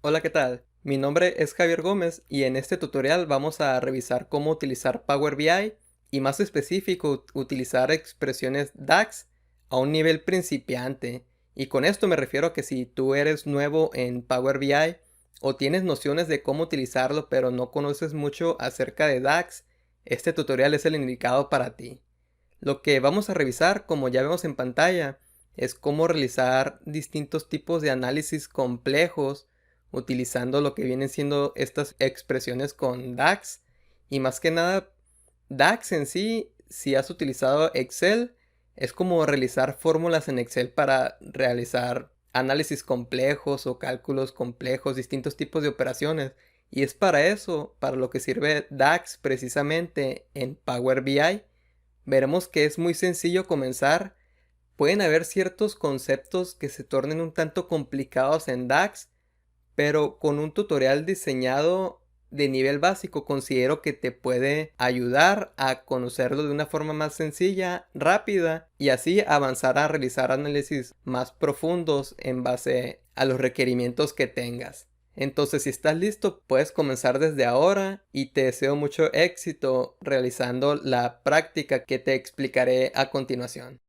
Hola, ¿qué tal? Mi nombre es Javier Gómez y en este tutorial vamos a revisar cómo utilizar Power BI y más específico utilizar expresiones DAX a un nivel principiante. Y con esto me refiero a que si tú eres nuevo en Power BI o tienes nociones de cómo utilizarlo pero no conoces mucho acerca de DAX, este tutorial es el indicado para ti. Lo que vamos a revisar, como ya vemos en pantalla, es cómo realizar distintos tipos de análisis complejos utilizando lo que vienen siendo estas expresiones con DAX. Y más que nada, DAX en sí, si has utilizado Excel, es como realizar fórmulas en Excel para realizar análisis complejos o cálculos complejos, distintos tipos de operaciones. Y es para eso, para lo que sirve DAX precisamente en Power BI. Veremos que es muy sencillo comenzar. Pueden haber ciertos conceptos que se tornen un tanto complicados en DAX, pero con un tutorial diseñado de nivel básico considero que te puede ayudar a conocerlo de una forma más sencilla, rápida y así avanzar a realizar análisis más profundos en base a los requerimientos que tengas. Entonces, si estás listo, puedes comenzar desde ahora y te deseo mucho éxito realizando la práctica que te explicaré a continuación.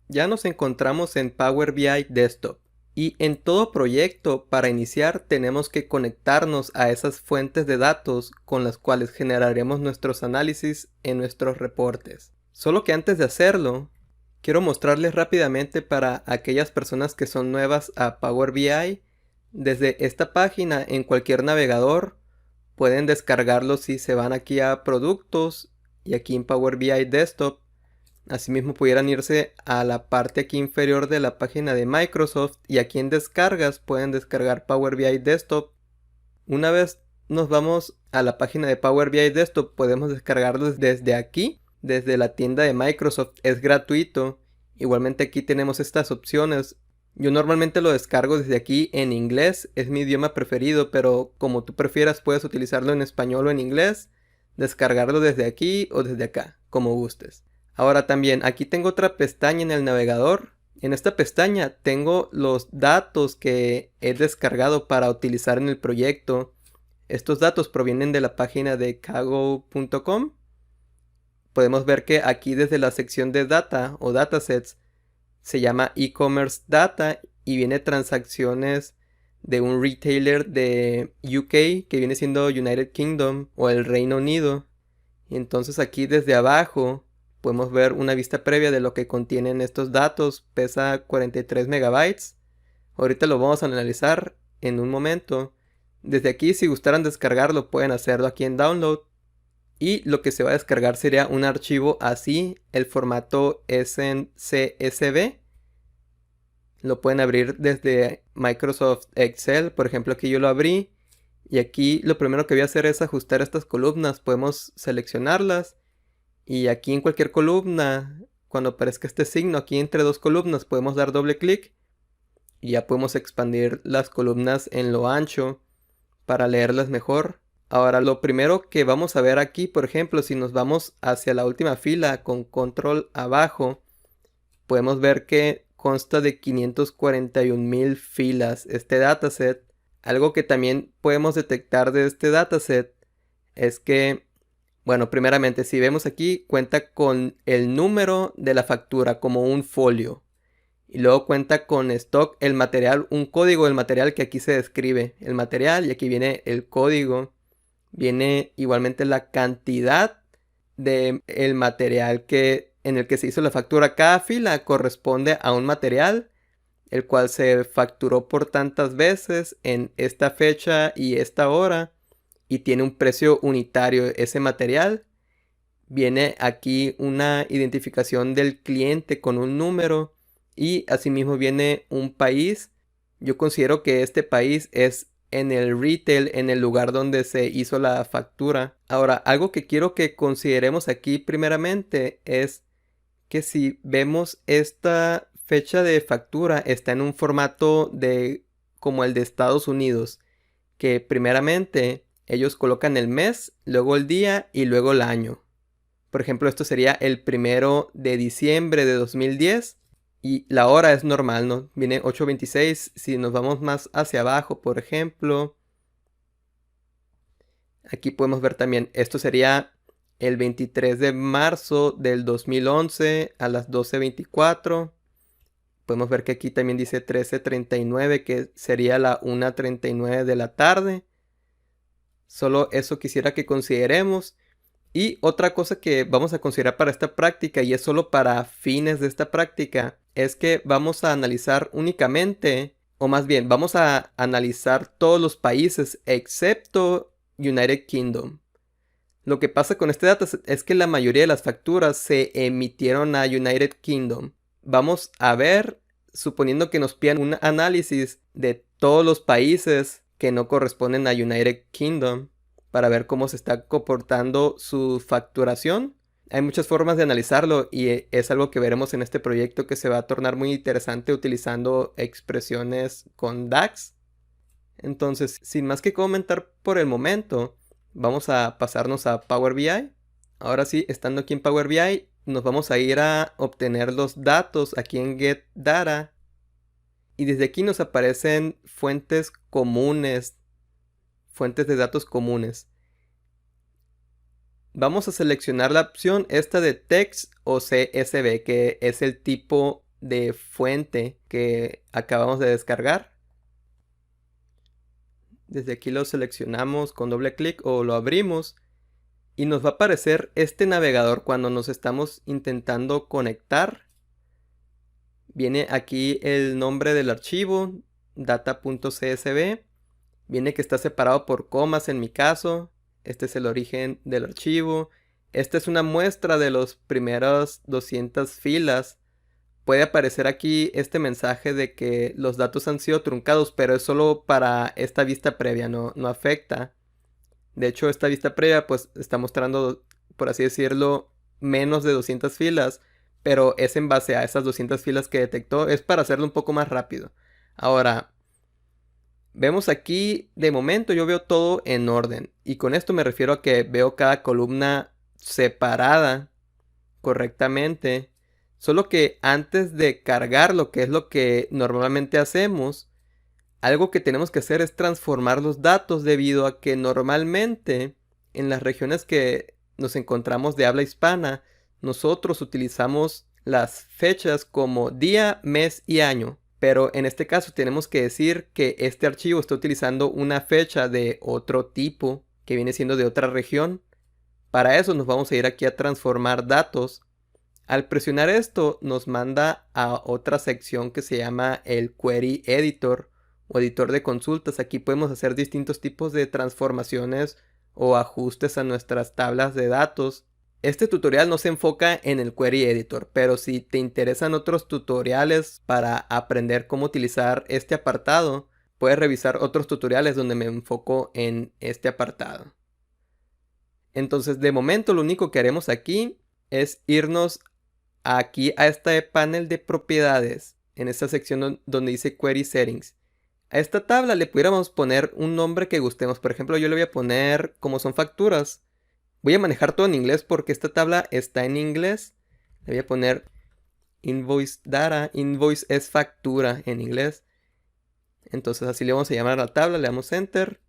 Ya nos encontramos en Power BI Desktop y en todo proyecto para iniciar tenemos que conectarnos a esas fuentes de datos con las cuales generaremos nuestros análisis en nuestros reportes. Solo que antes de hacerlo, quiero mostrarles rápidamente para aquellas personas que son nuevas a Power BI, desde esta página en cualquier navegador pueden descargarlo si se van aquí a productos y aquí en Power BI Desktop. Asimismo pudieran irse a la parte aquí inferior de la página de Microsoft y aquí en descargas pueden descargar Power BI Desktop. Una vez nos vamos a la página de Power BI Desktop podemos descargarlo desde aquí, desde la tienda de Microsoft, es gratuito. Igualmente aquí tenemos estas opciones. Yo normalmente lo descargo desde aquí en inglés, es mi idioma preferido, pero como tú prefieras puedes utilizarlo en español o en inglés, descargarlo desde aquí o desde acá, como gustes. Ahora también aquí tengo otra pestaña en el navegador. En esta pestaña tengo los datos que he descargado para utilizar en el proyecto. Estos datos provienen de la página de kaggle.com. Podemos ver que aquí desde la sección de data o datasets se llama e-commerce data y viene transacciones de un retailer de UK que viene siendo United Kingdom o el Reino Unido. Y entonces aquí desde abajo podemos ver una vista previa de lo que contienen estos datos. Pesa 43 megabytes. Ahorita lo vamos a analizar en un momento. Desde aquí, si gustaran descargarlo, pueden hacerlo aquí en Download. Y lo que se va a descargar sería un archivo así. El formato es en CSV. Lo pueden abrir desde Microsoft Excel. Por ejemplo, aquí yo lo abrí. Y aquí lo primero que voy a hacer es ajustar estas columnas. Podemos seleccionarlas. Y aquí en cualquier columna, cuando aparezca este signo aquí entre dos columnas, podemos dar doble clic y ya podemos expandir las columnas en lo ancho para leerlas mejor. Ahora lo primero que vamos a ver aquí, por ejemplo, si nos vamos hacia la última fila con control abajo, podemos ver que consta de 541,000 filas este dataset. Algo que también podemos detectar de este dataset es que, bueno, primeramente, si vemos aquí, cuenta con el número de la factura como un folio. Y luego cuenta con stock, el material, un código del material que aquí se describe. El material y aquí viene el código. Viene igualmente la cantidad del material en el que se hizo la factura. Cada fila corresponde a un material, el cual se facturó por tantas veces en esta fecha y esta hora. Y tiene un precio unitario ese material. Viene aquí una identificación del cliente con un número y asimismo viene un país. Yo considero que este país es en el retail, en el lugar donde se hizo la factura. Ahora, algo que quiero que consideremos aquí primeramente es que si vemos esta fecha de factura está en un formato de como el de Estados Unidos, que primeramente ellos colocan el mes, luego el día y luego el año. Por ejemplo, esto sería el 1 de diciembre de 2010 Y la hora es normal, ¿no? Viene 8:26. Si nos vamos más hacia abajo, por ejemplo, aquí podemos ver también, esto sería el 23 de marzo del 2011 a las 12:24. Podemos ver que aquí también dice 13:39, que sería la 1:39 de la tarde. Solo eso quisiera que consideremos. Y otra cosa que vamos a considerar para esta práctica, y es solo para fines de esta práctica, es que vamos a analizar únicamente, o más bien, vamos a analizar todos los países excepto United Kingdom. Lo que pasa con este dato es que la mayoría de las facturas se emitieron a United Kingdom. Vamos a ver, suponiendo que nos pidan un análisis de todos los países que no corresponden a United Kingdom, para ver cómo se está comportando su facturación. Hay muchas formas de analizarlo y es algo que veremos en este proyecto, que se va a tornar muy interesante utilizando expresiones con DAX. Entonces, sin más que comentar por el momento, vamos a pasarnos a Power BI. Ahora sí, estando aquí en Power BI, nos vamos a ir a obtener los datos aquí en Get Data. Y desde aquí nos aparecen fuentes comunes, fuentes de datos comunes. Vamos a seleccionar la opción esta de text o CSV, que es el tipo de fuente que acabamos de descargar. Desde aquí lo seleccionamos con doble clic o lo abrimos y nos va a aparecer este navegador cuando nos estamos intentando conectar. Viene aquí el nombre del archivo, data.csv. Viene que está separado por comas en mi caso. Este es el origen del archivo. Esta es una muestra de los primeros 200 filas. Puede aparecer aquí este mensaje de que los datos han sido truncados, pero es solo para esta vista previa, no afecta. De hecho, esta vista previa pues está mostrando, por así decirlo, menos de 200 filas, pero es en base a esas 200 filas que detectó. Es para hacerlo un poco más rápido. Ahora, vemos aquí, de momento yo veo todo en orden. Y con esto me refiero a que veo cada columna separada correctamente. Solo que antes de cargar, lo que es lo que normalmente hacemos, algo que tenemos que hacer es transformar los datos, debido a que normalmente en las regiones que nos encontramos de habla hispana, nosotros utilizamos las fechas como día, mes y año. Pero en este caso tenemos que decir que este archivo está utilizando una fecha de otro tipo, que viene siendo de otra región. Para eso nos vamos a ir aquí a transformar datos. Al presionar esto nos manda a otra sección que se llama el Query Editor o editor de consultas. Aquí podemos hacer distintos tipos de transformaciones o ajustes a nuestras tablas de datos. Este tutorial no se enfoca en el Query Editor, pero si te interesan otros tutoriales para aprender cómo utilizar este apartado, puedes revisar otros tutoriales donde me enfoco en este apartado. Entonces, de momento lo único que haremos aquí es irnos aquí a este panel de propiedades, en esta sección donde dice Query Settings. A esta tabla le pudiéramos poner un nombre que gustemos. Por ejemplo, yo le voy a poner, como son facturas, voy a manejar todo en inglés porque esta tabla está en inglés. Le voy a poner Invoice Data. Invoice es factura en inglés. Entonces así le vamos a llamar a la tabla. Le damos Enter.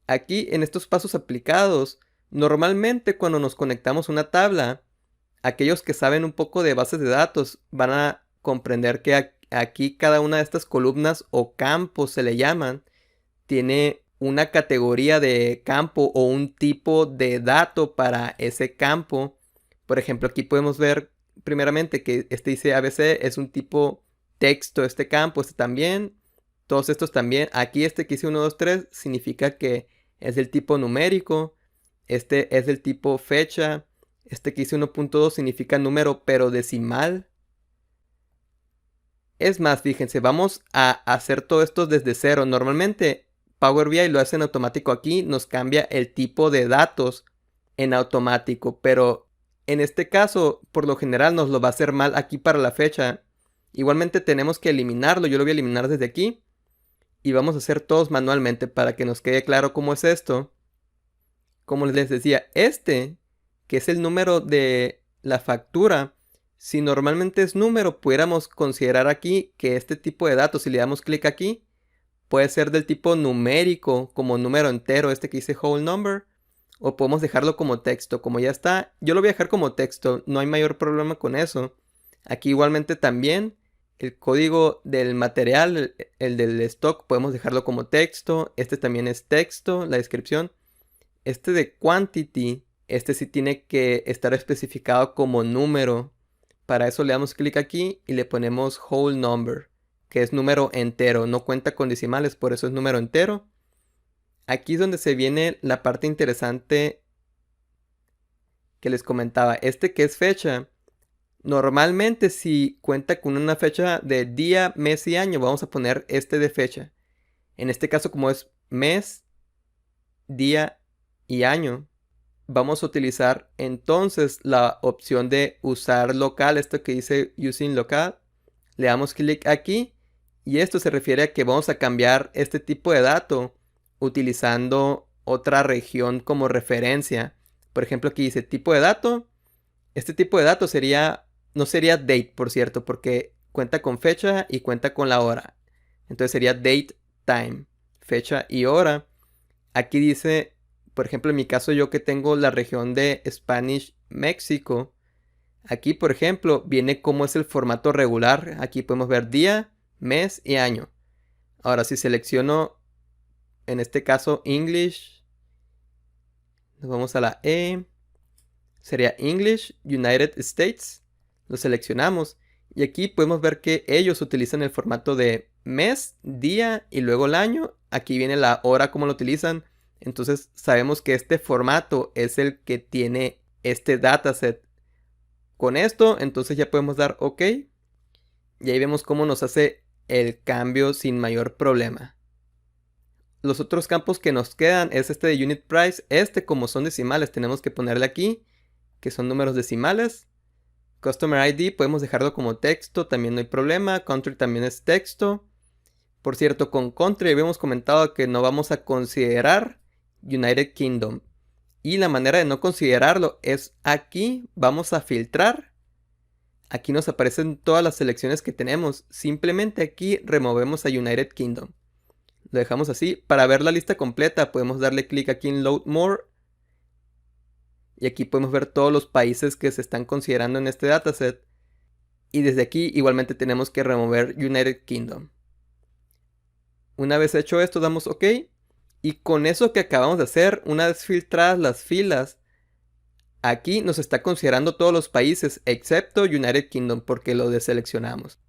Aquí en estos pasos aplicados, normalmente cuando nos conectamos a una tabla, aquellos que saben un poco de bases de datos van a comprender que aquí cada una de estas columnas o campos se le llaman, tiene una categoría de campo o un tipo de dato para ese campo. Por ejemplo, aquí podemos ver primeramente que este dice ABC, es un tipo texto este campo, este también, todos estos también. Aquí este que dice 1, 2, 3 significa que es del tipo numérico, este es del tipo fecha, este que dice 1.2 significa número pero decimal. Es más, fíjense, vamos a hacer todo esto desde cero. Normalmente Power BI lo hace en automático. Aquí nos cambia el tipo de datos en automático, pero en este caso por lo general nos lo va a hacer mal aquí para la fecha. Igualmente tenemos que eliminarlo. Yo lo voy a eliminar desde aquí y vamos a hacer todos manualmente para que nos quede claro cómo es esto. Como les decía, este, que es el número de la factura, Si normalmente es número, pudiéramos considerar aquí que este tipo de datos, si le damos clic aquí, puede ser del tipo numérico, como número entero, este que dice whole number, o podemos dejarlo como texto. Como ya está, yo lo voy a dejar como texto, no hay mayor problema con eso. Aquí igualmente también el código del material, el del stock, podemos dejarlo como texto. Este también es texto, la descripción. Este de quantity, este sí tiene que estar especificado como número. Para eso le damos clic aquí y le ponemos whole number, que es número entero, no cuenta con decimales, por eso es número entero. Aquí es donde se viene la parte interesante que les comentaba. Este que es fecha, normalmente si cuenta con una fecha de día, mes y año, vamos a poner este de fecha. En este caso, como es mes, día y año, vamos a utilizar entonces la opción de usar local, esto que dice using local. Le damos clic aquí y esto se refiere a que vamos a cambiar este tipo de dato utilizando otra región como referencia. Por ejemplo, aquí dice tipo de dato. Este tipo de dato sería, no sería date, por cierto, porque cuenta con fecha y cuenta con la hora. Entonces sería date time, fecha y hora. Aquí dice, por ejemplo, en mi caso yo que tengo la región de Spanish México. Aquí, por ejemplo, viene cómo es el formato regular. Aquí podemos ver día, mes y año. Ahora, si selecciono, en este caso, English, nos vamos a la E. Sería English, United States. Lo seleccionamos. Y aquí podemos ver que ellos utilizan el formato de mes, día y luego el año. Aquí viene la hora, cómo lo utilizan. Entonces, sabemos que este formato es el que tiene este dataset. Con esto, entonces ya podemos dar OK. Y ahí vemos cómo nos hace el cambio sin mayor problema. Los otros campos que nos quedan es este de Unit Price. Este, como son decimales, tenemos que ponerle aquí, que son números decimales. Customer ID podemos dejarlo como texto, también no hay problema. Country también es texto. Por cierto, con country habíamos comentado que no vamos a considerar United Kingdom. Y la manera de no considerarlo es aquí, vamos a filtrar. Aquí nos aparecen todas las selecciones que tenemos. Simplemente aquí removemos a United Kingdom. Lo dejamos así. Para ver la lista completa podemos darle clic aquí en Load More. Y aquí podemos ver todos los países que se están considerando en este dataset. Y desde aquí igualmente tenemos que remover United Kingdom. Una vez hecho esto damos OK. Y con eso que acabamos de hacer, una vez filtradas las filas, aquí nos está considerando todos los países excepto United Kingdom porque lo deseleccionamos.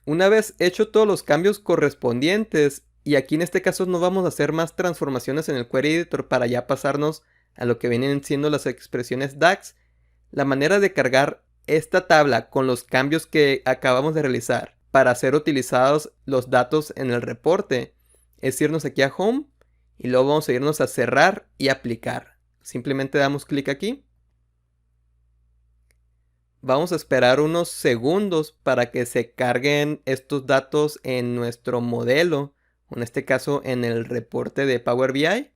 Una vez hecho todos los cambios correspondientes, y aquí en este caso no vamos a hacer más transformaciones en el Query Editor para ya pasarnos a lo que vienen siendo las expresiones DAX, la manera de cargar esta tabla con los cambios que acabamos de realizar para ser utilizados los datos en el reporte es irnos aquí a Home y luego vamos a irnos a cerrar y aplicar. Simplemente damos clic aquí. Vamos a esperar unos segundos para que se carguen estos datos en nuestro modelo, en este caso en el reporte de Power BI.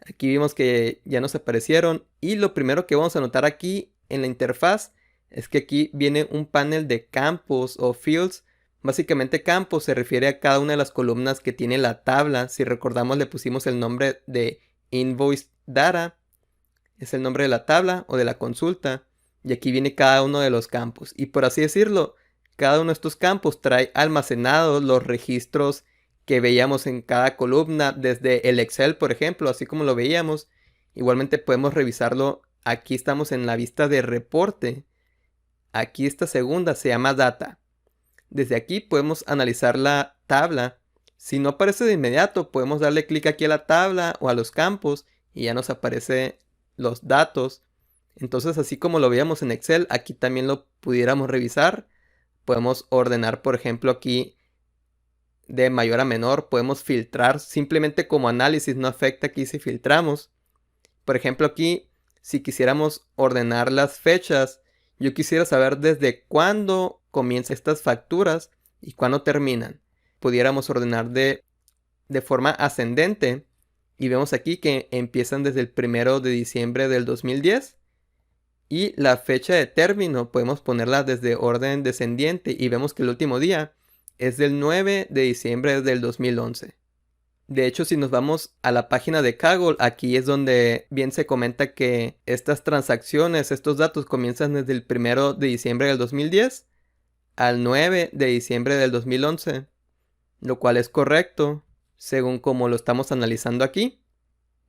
Aquí vimos que ya nos aparecieron y lo primero que vamos a notar aquí en la interfaz es que aquí viene un panel de campos o fields. Básicamente campos se refiere a cada una de las columnas que tiene la tabla. Si recordamos le pusimos el nombre de Invoice Data, es el nombre de la tabla o de la consulta. Y aquí viene cada uno de los campos. Y por así decirlo, cada uno de estos campos trae almacenados los registros que veíamos en cada columna desde el Excel, por ejemplo, así como lo veíamos. Igualmente podemos revisarlo. Aquí estamos en la vista de reporte. Aquí esta segunda se llama Data. Desde aquí podemos analizar la tabla. Si no aparece de inmediato, podemos darle clic aquí a la tabla o a los campos y ya nos aparecen los datos. Entonces, así como lo veíamos en Excel, aquí también lo pudiéramos revisar. Podemos ordenar, por ejemplo, aquí de mayor a menor. Podemos filtrar simplemente como análisis, no afecta aquí si filtramos. Por ejemplo, aquí, si quisiéramos ordenar las fechas, yo quisiera saber desde cuándo comienzan estas facturas y cuándo terminan. Pudiéramos ordenar de forma ascendente y vemos aquí que empiezan desde el 1 de diciembre del 2010. Y la fecha de término podemos ponerla desde orden descendiente y vemos que el último día es del 9 de diciembre del 2011. De hecho, si nos vamos a la página de Kaggle, aquí es donde bien se comenta que estas transacciones, estos datos comienzan desde el 1 de diciembre del 2010 al 9 de diciembre del 2011, lo cual es correcto según como lo estamos analizando aquí.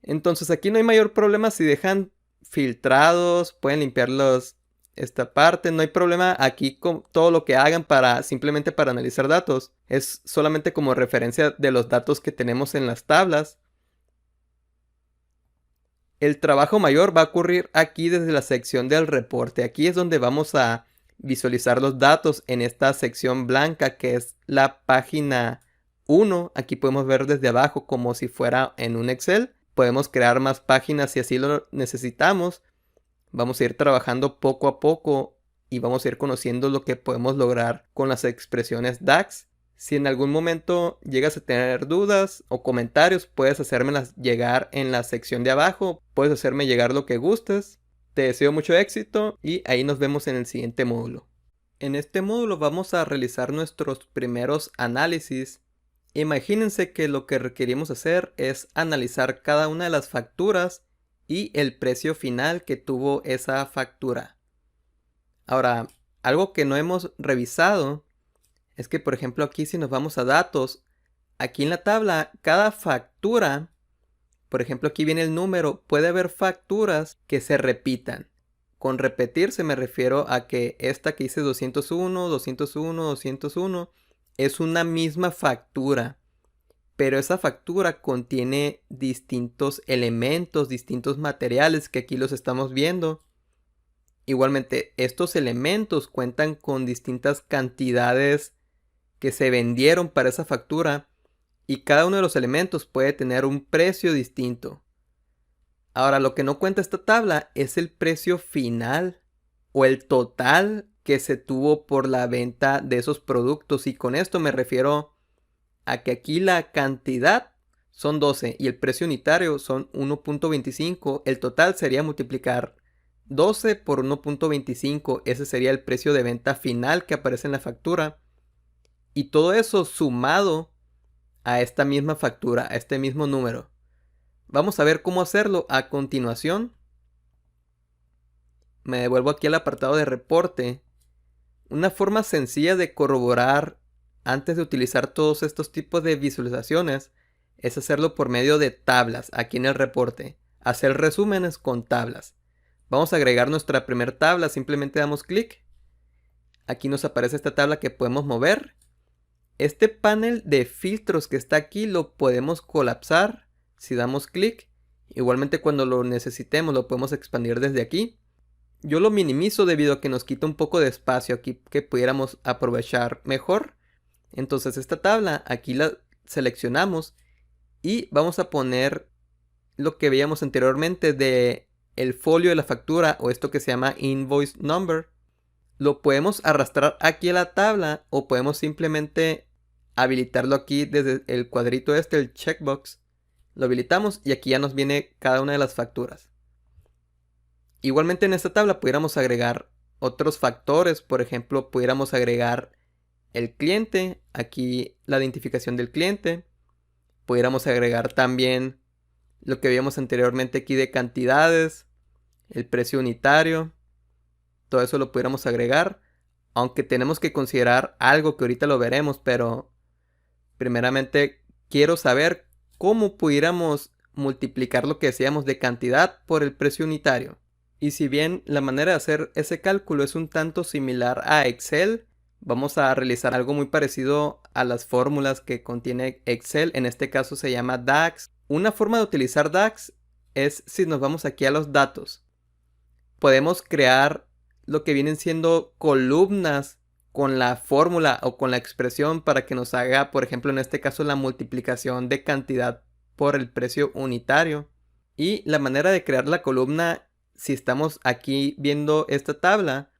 Entonces aquí no hay mayor problema si dejan filtrados, pueden limpiarlos esta parte, no hay problema aquí con todo lo que hagan simplemente para analizar datos. Es solamente como referencia de los datos que tenemos en las tablas. El trabajo mayor va a ocurrir aquí desde la sección del reporte. Aquí es donde vamos a visualizar los datos en esta sección blanca que es la página 1. Aquí podemos ver desde abajo como si fuera en un Excel. Podemos crear más páginas si así lo necesitamos. Vamos a ir trabajando poco a poco y vamos a ir conociendo lo que podemos lograr con las expresiones DAX. Si en algún momento llegas a tener dudas o comentarios, puedes hacérmelas llegar en la sección de abajo. Puedes hacerme llegar lo que gustes. Te deseo mucho éxito y ahí nos vemos en el siguiente módulo. En este módulo vamos a realizar nuestros primeros análisis. Imagínense que lo que requerimos hacer es analizar cada una de las facturas y el precio final que tuvo esa factura. Ahora, algo que no hemos revisado es que, por ejemplo, aquí si nos vamos a datos, aquí en la tabla, cada factura, por ejemplo, aquí viene el número, puede haber facturas que se repitan. Con repetirse me refiero a que esta que dice 201, 201, 201 es una misma factura, pero esa factura contiene distintos elementos, distintos materiales que aquí los estamos viendo. Igualmente, estos elementos cuentan con distintas cantidades que se vendieron para esa factura y cada uno de los elementos puede tener un precio distinto. Ahora, lo que no cuenta esta tabla es el precio final o el total que se tuvo por la venta de esos productos, y con esto me refiero a que aquí la cantidad son 12 y el precio unitario son 1.25. El total sería multiplicar 12 por 1.25. Ese sería el precio de venta final que aparece en la factura. Y todo eso sumado a esta misma factura, a este mismo número. Vamos a ver cómo hacerlo a continuación. Me devuelvo aquí al apartado de reporte. Una forma sencilla de corroborar antes de utilizar todos estos tipos de visualizaciones es hacerlo por medio de tablas aquí en el reporte. Hacer resúmenes con tablas. Vamos a agregar nuestra primera tabla. Simplemente damos clic. Aquí nos aparece esta tabla que podemos mover. Este panel de filtros que está aquí lo podemos colapsar si damos clic. Igualmente cuando lo necesitemos lo podemos expandir desde aquí. Yo lo minimizo debido a que nos quita un poco de espacio aquí que pudiéramos aprovechar mejor. Entonces esta tabla aquí la seleccionamos y vamos a poner lo que veíamos anteriormente de el folio de la factura, o esto que se llama invoice number. Lo podemos arrastrar aquí a la tabla o podemos simplemente habilitarlo aquí desde el cuadrito este, el checkbox. Lo habilitamos y aquí ya nos viene cada una de las facturas. Igualmente en esta tabla pudiéramos agregar otros factores. Por ejemplo, pudiéramos agregar el cliente, aquí la identificación del cliente. Pudiéramos agregar también lo que vimos anteriormente aquí de cantidades, el precio unitario. Todo eso lo pudiéramos agregar, aunque tenemos que considerar algo que ahorita lo veremos, pero primeramente quiero saber cómo pudiéramos multiplicar lo que decíamos de cantidad por el precio unitario. Y si bien la manera de hacer ese cálculo es un tanto similar a Excel, vamos a realizar algo muy parecido a las fórmulas que contiene Excel. En este caso se llama DAX. Una forma de utilizar DAX es si nos vamos aquí a los datos. Podemos crear lo que vienen siendo columnas con la fórmula o con la expresión para que nos haga, por ejemplo, en este caso la multiplicación de cantidad por el precio unitario. Y la manera de crear la columna, si estamos aquí viendo esta tabla,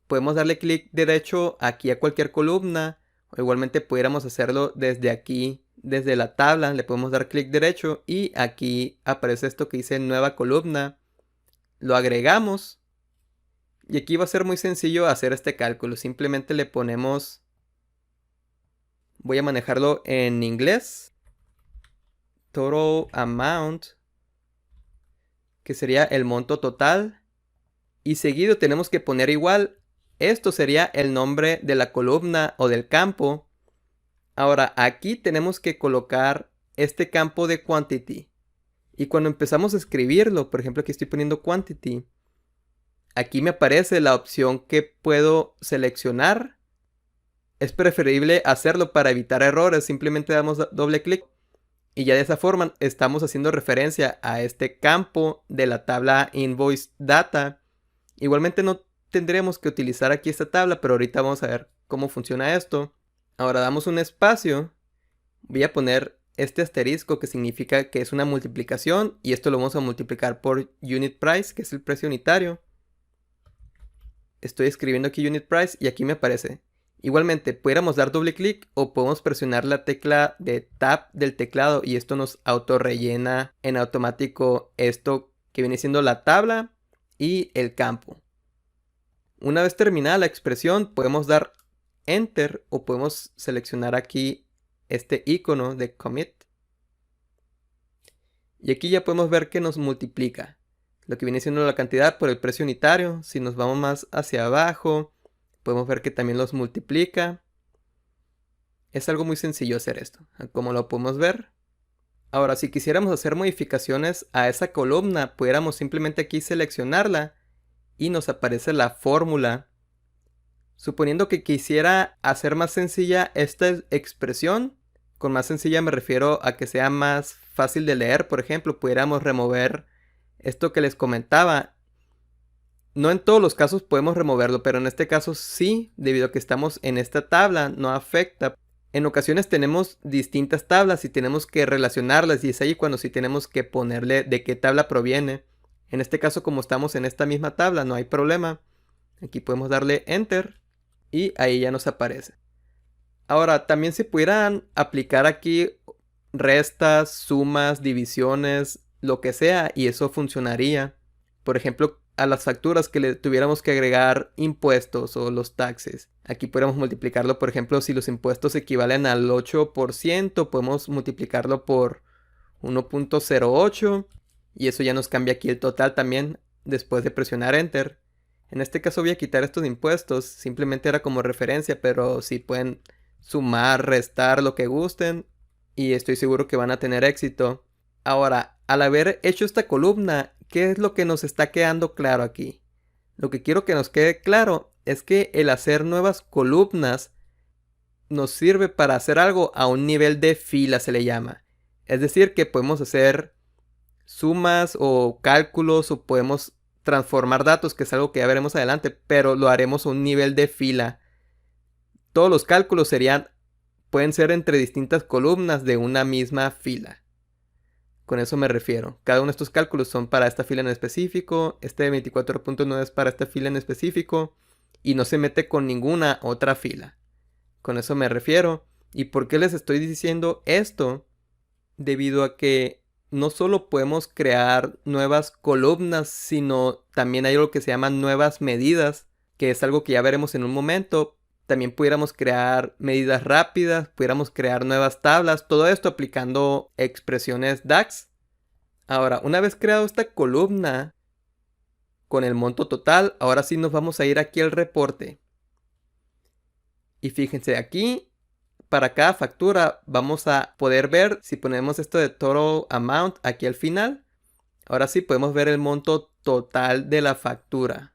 podemos darle clic derecho aquí a cualquier columna, o igualmente pudiéramos hacerlo desde aquí, desde la tabla, le podemos dar clic derecho y aquí aparece esto que dice nueva columna. Lo agregamos Y aquí va a ser muy sencillo hacer este cálculo. Simplemente le ponemos, voy a manejarlo en inglés, total amount, que sería el monto total. Y seguido tenemos que poner igual, esto sería el nombre de la columna o del campo. Ahora aquí tenemos que colocar este campo de quantity. Y cuando empezamos a escribirlo, por ejemplo aquí estoy poniendo quantity, aquí me aparece la opción que puedo seleccionar. Es preferible hacerlo para evitar errores. Simplemente damos doble clic y ya de esa forma estamos haciendo referencia a este campo de la tabla Invoice Data. Igualmente no tendremos que utilizar aquí esta tabla, pero ahorita vamos a ver cómo funciona esto. Ahora damos un espacio. Voy a poner este asterisco que significa que es una multiplicación y esto lo vamos a multiplicar por unit price, que es el precio unitario. Estoy escribiendo aquí unit price y aquí me aparece. Igualmente, pudiéramos dar doble clic o podemos presionar la tecla de Tab del teclado y esto nos auto rellena en automático esto que viene siendo la tabla y el campo. Una vez terminada la expresión, podemos dar Enter o podemos seleccionar aquí este icono de Commit. Y aquí ya podemos ver que nos multiplica lo que viene siendo la cantidad por el precio unitario. Si nos vamos más hacia abajo, podemos ver que también los multiplica. Es algo muy sencillo hacer esto, como lo podemos ver. Ahora, si quisiéramos hacer modificaciones a esa columna, pudiéramos simplemente aquí seleccionarla y nos aparece la fórmula. Suponiendo que quisiera hacer más sencilla esta expresión, con más sencilla me refiero a que sea más fácil de leer, por ejemplo, pudiéramos remover esto que les comentaba. No en todos los casos podemos removerlo, pero en este caso sí, debido a que estamos en esta tabla, no afecta. En ocasiones tenemos distintas tablas y tenemos que relacionarlas y es ahí cuando sí tenemos que ponerle de qué tabla proviene. En este caso, como estamos en esta misma tabla, no hay problema. Aquí podemos darle Enter y ahí ya nos aparece. Ahora, también se pudieran aplicar aquí restas, sumas, divisiones, lo que sea, y eso funcionaría. Por ejemplo, a las facturas que le tuviéramos que agregar impuestos o los taxes. Aquí podemos multiplicarlo, por ejemplo, si los impuestos equivalen al 8%, podemos multiplicarlo por 1.08 y eso ya nos cambia aquí el total también después de presionar Enter. En este caso voy a quitar estos impuestos, simplemente era como referencia, pero si pueden sumar, restar, lo que gusten y estoy seguro que van a tener éxito. Ahora, al haber hecho esta columna, ¿qué es lo que nos está quedando claro aquí? Lo que quiero que nos quede claro es que el hacer nuevas columnas nos sirve para hacer algo a un nivel de fila, se le llama. Es decir, que podemos hacer sumas o cálculos o podemos transformar datos, que es algo que ya veremos adelante, pero lo haremos a un nivel de fila. Todos los cálculos pueden ser entre distintas columnas de una misma fila. Con eso me refiero. Cada uno de estos cálculos son para esta fila en específico. Este 24.9 es para esta fila en específico. Y no se mete con ninguna otra fila. Con eso me refiero. ¿Y por qué les estoy diciendo esto? Debido a que no solo podemos crear nuevas columnas, sino también hay algo que se llaman nuevas medidas, que es algo que ya veremos en un momento. También pudiéramos crear medidas rápidas, pudiéramos crear nuevas tablas, todo esto aplicando expresiones DAX. Ahora, una vez creado esta columna con el monto total, ahora sí nos vamos a ir aquí al reporte. Y fíjense, aquí para cada factura vamos a poder ver, si ponemos esto de total amount aquí al final, ahora sí podemos ver el monto total de la factura.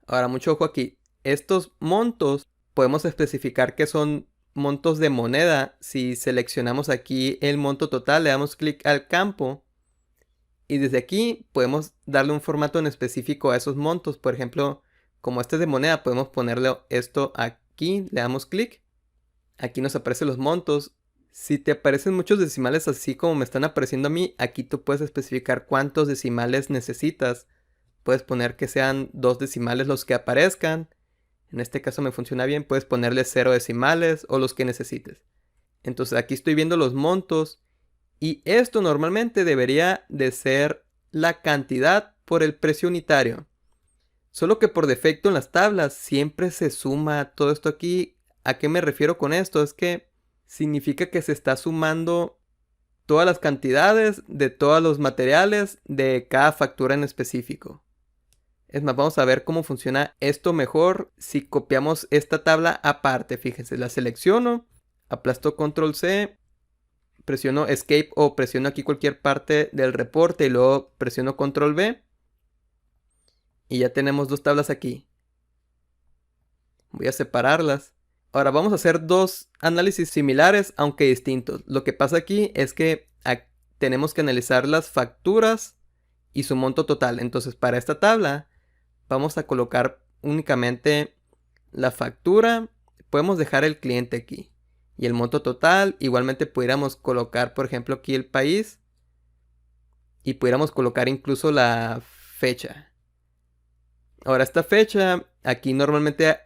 Ahora, mucho ojo aquí, estos montos podemos especificar que son montos de moneda. Si seleccionamos aquí el monto total, le damos clic al campo y desde aquí podemos darle un formato en específico a esos montos. Por ejemplo, como este es de moneda, podemos ponerle esto aquí, le damos clic. Aquí nos aparecen los montos. Si te aparecen muchos decimales así como me están apareciendo a mí, aquí tú puedes especificar cuántos decimales necesitas. Puedes poner que sean 2 decimales los que aparezcan. En este caso me funciona bien, puedes ponerle 0 decimales o los que necesites. Entonces aquí estoy viendo los montos y esto normalmente debería de ser la cantidad por el precio unitario. Solo que por defecto en las tablas siempre se suma todo esto aquí. ¿A qué me refiero con esto? Es que significa que se está sumando todas las cantidades de todos los materiales de cada factura en específico. Es más, vamos a ver cómo funciona esto mejor si copiamos esta tabla aparte. Fíjense, la selecciono, aplasto control C, presiono escape o presiono aquí cualquier parte del reporte y luego presiono control V. Y ya tenemos dos tablas aquí. Voy a separarlas. Ahora vamos a hacer dos análisis similares aunque distintos. Lo que pasa aquí es que tenemos que analizar las facturas y su monto total. Entonces para esta tabla vamos a colocar únicamente la factura. Podemos dejar el cliente aquí. Y el monto total. Igualmente pudiéramos colocar por ejemplo aquí el país. Y pudiéramos colocar incluso la fecha. Ahora esta fecha aquí normalmente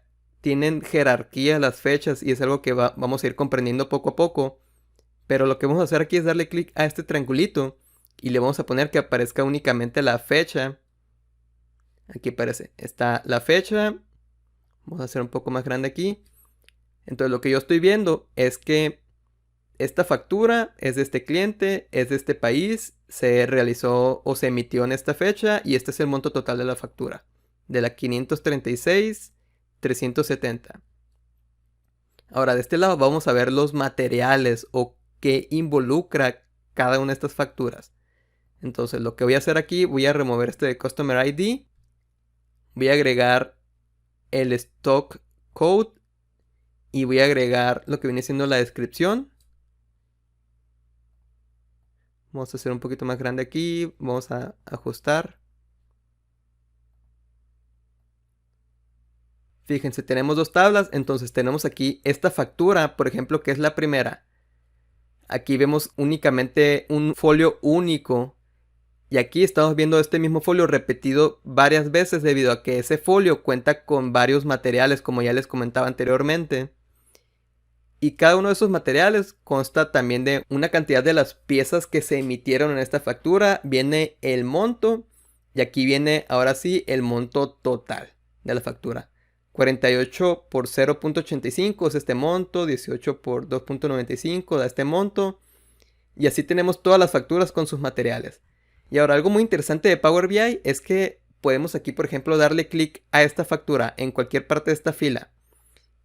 tienen jerarquía las fechas y es algo que vamos a ir comprendiendo poco a poco. Pero lo que vamos a hacer aquí es darle clic a este triangulito y le vamos a poner que aparezca únicamente la fecha. Aquí aparece, está la fecha. Vamos a hacer un poco más grande aquí. Entonces lo que yo estoy viendo es que esta factura es de este cliente, es de este país, se realizó o se emitió en esta fecha y este es el monto total de la factura. De la 536,370. Ahora de este lado vamos a ver los materiales o qué involucra cada una de estas facturas. Entonces lo que voy a hacer aquí, voy a remover este de Customer ID. Voy a agregar el Stock Code. Y voy a agregar lo que viene siendo la descripción. Vamos a hacer un poquito más grande aquí. Vamos a ajustar. Fíjense, tenemos dos tablas. Entonces tenemos aquí esta factura, por ejemplo, que es la primera. Aquí vemos únicamente un folio único. Y aquí estamos viendo este mismo folio repetido varias veces debido a que ese folio cuenta con varios materiales, como ya les comentaba anteriormente. Y cada uno de esos materiales consta también de una cantidad de las piezas que se emitieron en esta factura. Viene el monto y aquí viene ahora sí el monto total de la factura. 48 por 0.85 es este monto, 18 por 2.95 da este monto. Y así tenemos todas las facturas con sus materiales. Y ahora algo muy interesante de Power BI es que podemos aquí por ejemplo darle clic a esta factura en cualquier parte de esta fila.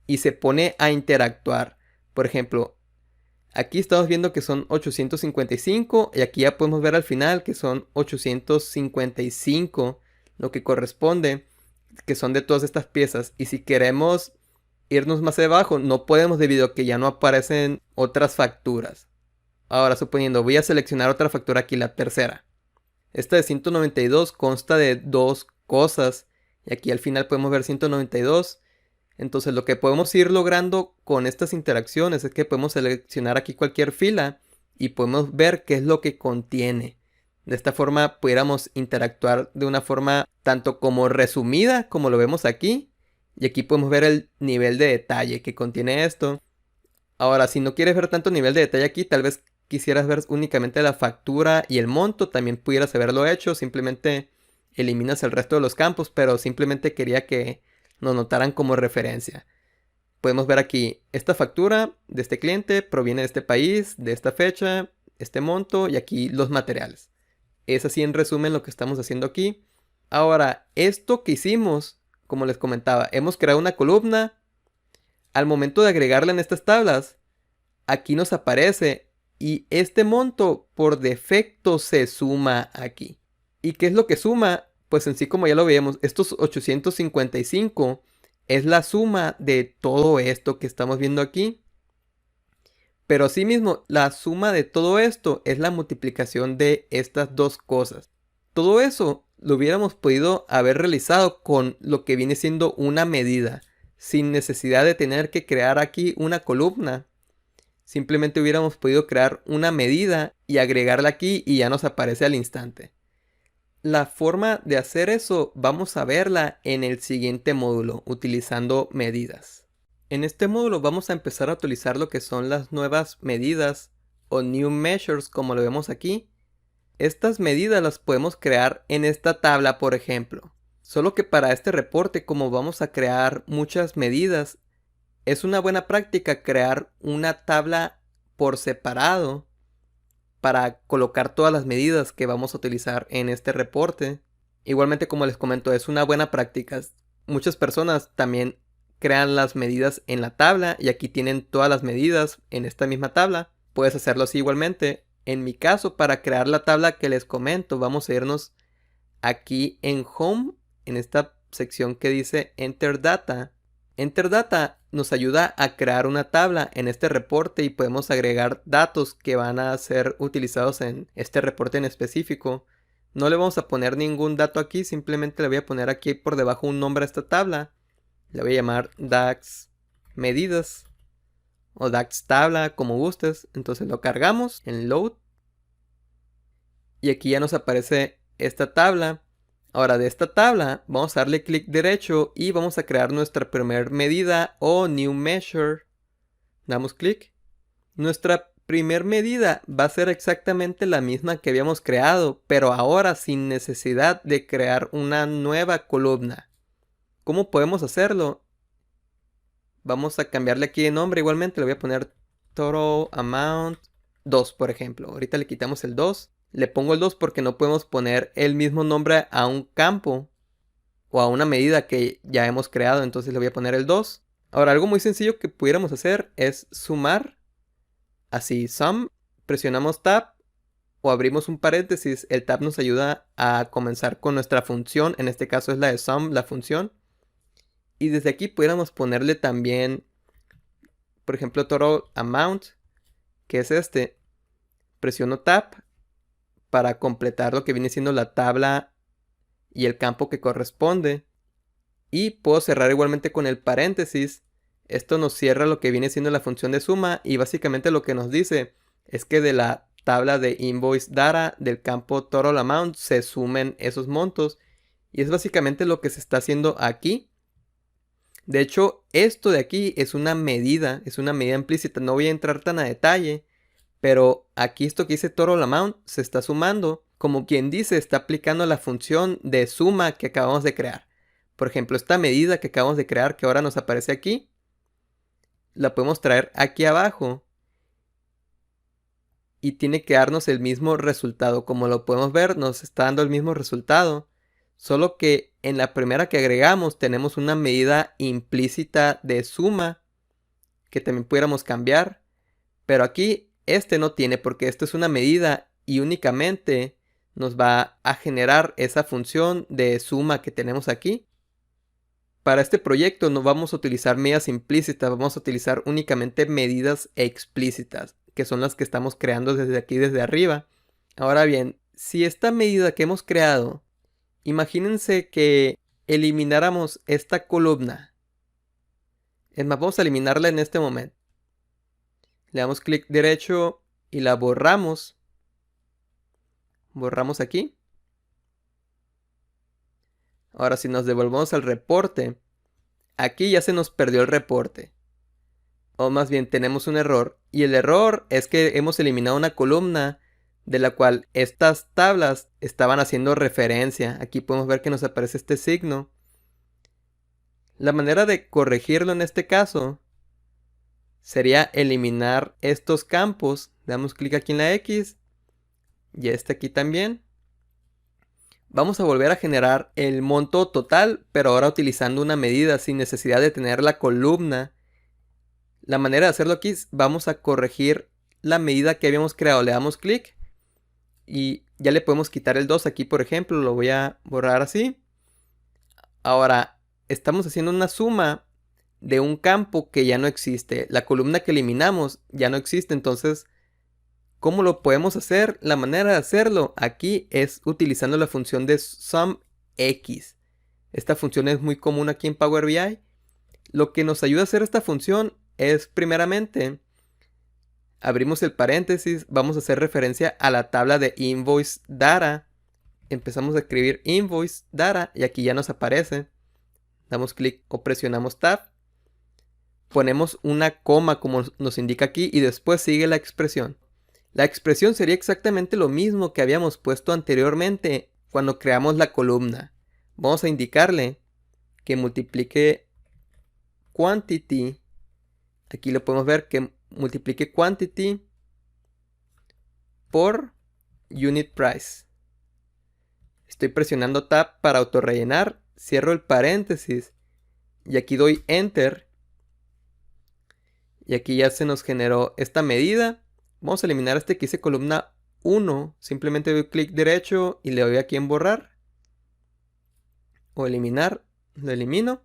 Y se pone a interactuar. Por ejemplo, aquí estamos viendo que son 855 y aquí ya podemos ver al final que son 855, lo que corresponde, que son de todas estas piezas. Y si queremos irnos más abajo, no podemos debido a que ya no aparecen otras facturas. Ahora suponiendo, voy a seleccionar otra factura aquí, la tercera. Esta de 192 consta de dos cosas y aquí al final podemos ver 192. Entonces lo que podemos ir logrando con estas interacciones es que podemos seleccionar aquí cualquier fila y podemos ver qué es lo que contiene. De esta forma pudiéramos interactuar de una forma tanto como resumida como lo vemos aquí. Y aquí podemos ver el nivel de detalle que contiene esto. Ahora si no quieres ver tanto nivel de detalle aquí, tal vez quisieras ver únicamente la factura y el monto, también pudieras haberlo hecho. Simplemente eliminas el resto de los campos, pero simplemente quería que nos notaran como referencia. Podemos ver aquí, esta factura de este cliente proviene de este país, de esta fecha, este monto y aquí los materiales. Es así en resumen lo que estamos haciendo aquí. Ahora, esto que hicimos, como les comentaba, hemos creado una columna. Al momento de agregarla en estas tablas, aquí nos aparece y este monto por defecto se suma aquí. ¿Y qué es lo que suma? Pues en sí, como ya lo veíamos, estos 855 es la suma de todo esto que estamos viendo aquí. Pero asimismo, la suma de todo esto es la multiplicación de estas dos cosas. Todo eso lo hubiéramos podido haber realizado con lo que viene siendo una medida, sin necesidad de tener que crear aquí una columna. Simplemente hubiéramos podido crear una medida y agregarla aquí y ya nos aparece al instante. La forma de hacer eso vamos a verla en el siguiente módulo, utilizando medidas. En este módulo vamos a empezar a utilizar lo que son las nuevas medidas o new measures como lo vemos aquí. Estas medidas las podemos crear en esta tabla, por ejemplo. Solo que para este reporte, como vamos a crear muchas medidas, es una buena práctica crear una tabla por separado para colocar todas las medidas que vamos a utilizar en este reporte. Igualmente, como les comento, es una buena práctica. Muchas personas también crean las medidas en la tabla y aquí tienen todas las medidas en esta misma tabla. Puedes hacerlo así igualmente. En mi caso, para crear la tabla que les comento, vamos a irnos aquí en Home, en esta sección que dice Enter Data. Enter Data nos ayuda a crear una tabla en este reporte y podemos agregar datos que van a ser utilizados en este reporte en específico. No le vamos a poner ningún dato aquí, simplemente le voy a poner aquí por debajo un nombre a esta tabla. Le voy a llamar DAX medidas o DAX tabla, como gustes. Entonces lo cargamos en Load y aquí ya nos aparece esta tabla. Ahora de esta tabla vamos a darle clic derecho y vamos a crear nuestra primera medida o New Measure. Damos clic. Nuestra primera medida va a ser exactamente la misma que habíamos creado, pero ahora sin necesidad de crear una nueva columna. ¿Cómo podemos hacerlo? Vamos a cambiarle aquí de nombre igualmente. Le voy a poner Total Amount 2, por ejemplo. Ahorita le quitamos el 2. Le pongo el 2 porque no podemos poner el mismo nombre a un campo o a una medida que ya hemos creado. Entonces le voy a poner el 2. Ahora, algo muy sencillo que pudiéramos hacer es sumar. Así, sum, presionamos tab o abrimos un paréntesis. El tab nos ayuda a comenzar con nuestra función. En este caso es la de sum, la función. Y desde aquí pudiéramos ponerle también, por ejemplo, total amount, que es este. Presiono tab para completar lo que viene siendo la tabla y el campo que corresponde. Y puedo cerrar igualmente con el paréntesis. Esto nos cierra lo que viene siendo la función de suma y básicamente lo que nos dice es que de la tabla de invoice data del campo total amount se sumen esos montos. Y es básicamente lo que se está haciendo aquí. De hecho, esto de aquí es una medida implícita. No voy a entrar tan a detalle, pero aquí esto que dice total amount se está sumando. Como quien dice, está aplicando la función de suma que acabamos de crear. Por ejemplo, esta medida que acabamos de crear, que ahora nos aparece aquí, la podemos traer aquí abajo. Y tiene que darnos el mismo resultado. Como lo podemos ver, nos está dando el mismo resultado. Solo que en la primera que agregamos tenemos una medida implícita de suma que también pudiéramos cambiar. Pero aquí este no tiene porque esto es una medida y únicamente nos va a generar esa función de suma que tenemos aquí. Para este proyecto no vamos a utilizar medidas implícitas, vamos a utilizar únicamente medidas explícitas, que son las que estamos creando desde aquí, desde arriba. Ahora bien, si esta medida que hemos creado, imagínense que elimináramos esta columna. Es más, vamos a eliminarla en este momento. Le damos clic derecho y la borramos. Borramos aquí. Ahora si nos devolvemos al reporte, aquí ya se nos perdió el reporte. O más bien tenemos un error. Y el error es que hemos eliminado una columna de la cual estas tablas estaban haciendo referencia. Aquí podemos ver que nos aparece este signo. La manera de corregirlo en este caso sería eliminar estos campos. Damos clic aquí en la X y este aquí también. Vamos a volver a generar el monto total, pero ahora utilizando una medida sin necesidad de tener la columna. La manera de hacerlo aquí es, vamos a corregir la medida que habíamos creado. Le damos clic y ya le podemos quitar el 2 aquí, por ejemplo. Lo voy a borrar así. Ahora, estamos haciendo una suma de un campo que ya no existe. La columna que eliminamos ya no existe. Entonces, ¿cómo lo podemos hacer? La manera de hacerlo aquí es utilizando la función de SumX. Esta función es muy común aquí en Power BI. Lo que nos ayuda a hacer esta función es primeramente, abrimos el paréntesis, vamos a hacer referencia a la tabla de Invoice Data. Empezamos a escribir Invoice Data y aquí ya nos aparece. Damos clic o presionamos Tab. Ponemos una coma como nos indica aquí y después sigue la expresión. La expresión sería exactamente lo mismo que habíamos puesto anteriormente cuando creamos la columna. vamos a indicarle que multiplique quantity. Aquí lo podemos ver que multiplique quantity por unit price. Estoy presionando tab para autorrellenar, cierro el paréntesis y aquí doy enter. Y aquí ya se nos generó esta medida. Vamos a eliminar este que dice columna 1. Simplemente doy clic derecho y le doy aquí en borrar. O eliminar. Lo elimino.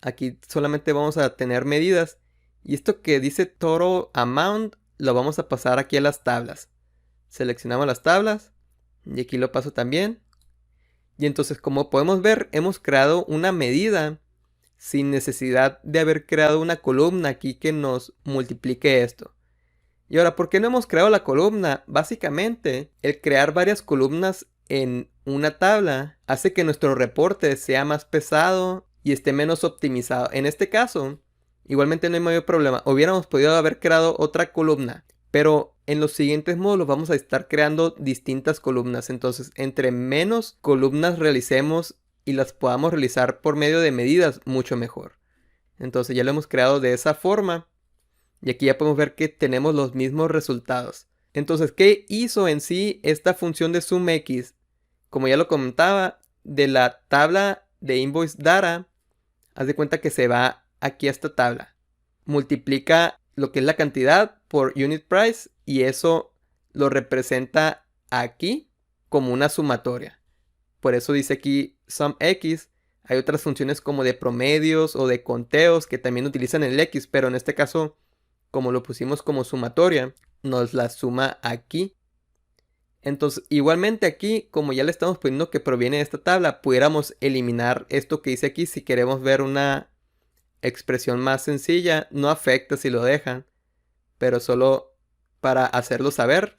Aquí solamente vamos a tener medidas. Y esto que dice total amount lo vamos a pasar aquí a las tablas. Seleccionamos las tablas. Y aquí lo paso también. Y entonces, como podemos ver, hemos creado una medida sin necesidad de haber creado una columna aquí que nos multiplique esto. Y ahora, ¿por qué no hemos creado la columna? Básicamente, el crear varias columnas en una tabla hace que nuestro reporte sea más pesado y esté menos optimizado. En este caso, igualmente no hay mayor problema. Hubiéramos podido haber creado otra columna, pero en los siguientes módulos vamos a estar creando distintas columnas. Entonces, entre menos columnas realicemos y las podamos realizar por medio de medidas, mucho mejor. Entonces ya lo hemos creado de esa forma. Y aquí ya podemos ver que tenemos los mismos resultados. Entonces, ¿qué hizo en sí esta función de SumX? Como ya lo comentaba, de la tabla de Invoice Data, haz de cuenta que se va aquí a esta tabla. Multiplica lo que es la cantidad por unit price y eso lo representa aquí como una sumatoria. Por eso dice aquí SumX. Hay otras funciones como de promedios o de conteos que también utilizan el X, pero en este caso, como lo pusimos como sumatoria, nos la suma aquí. Entonces, igualmente aquí, como ya le estamos poniendo que proviene de esta tabla, pudiéramos eliminar esto que dice aquí si queremos ver una expresión más sencilla. No afecta si lo dejan, pero solo para hacerlo saber.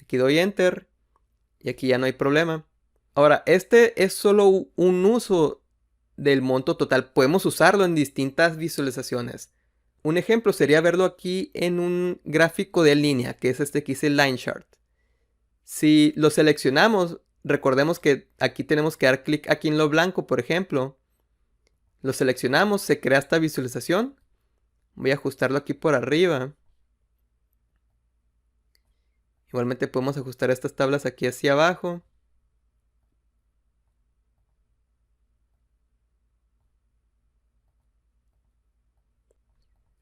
Aquí doy enter y aquí ya no hay problema. Ahora, este es solo un uso del monto total. Podemos usarlo en distintas visualizaciones. Un ejemplo sería verlo aquí en un gráfico de línea, que es este que dice Line Chart. Si lo seleccionamos, recordemos que aquí tenemos que dar clic aquí en lo blanco, por ejemplo. Lo seleccionamos, se crea esta visualización. Voy a ajustarlo aquí por arriba. Igualmente podemos ajustar estas tablas aquí hacia abajo.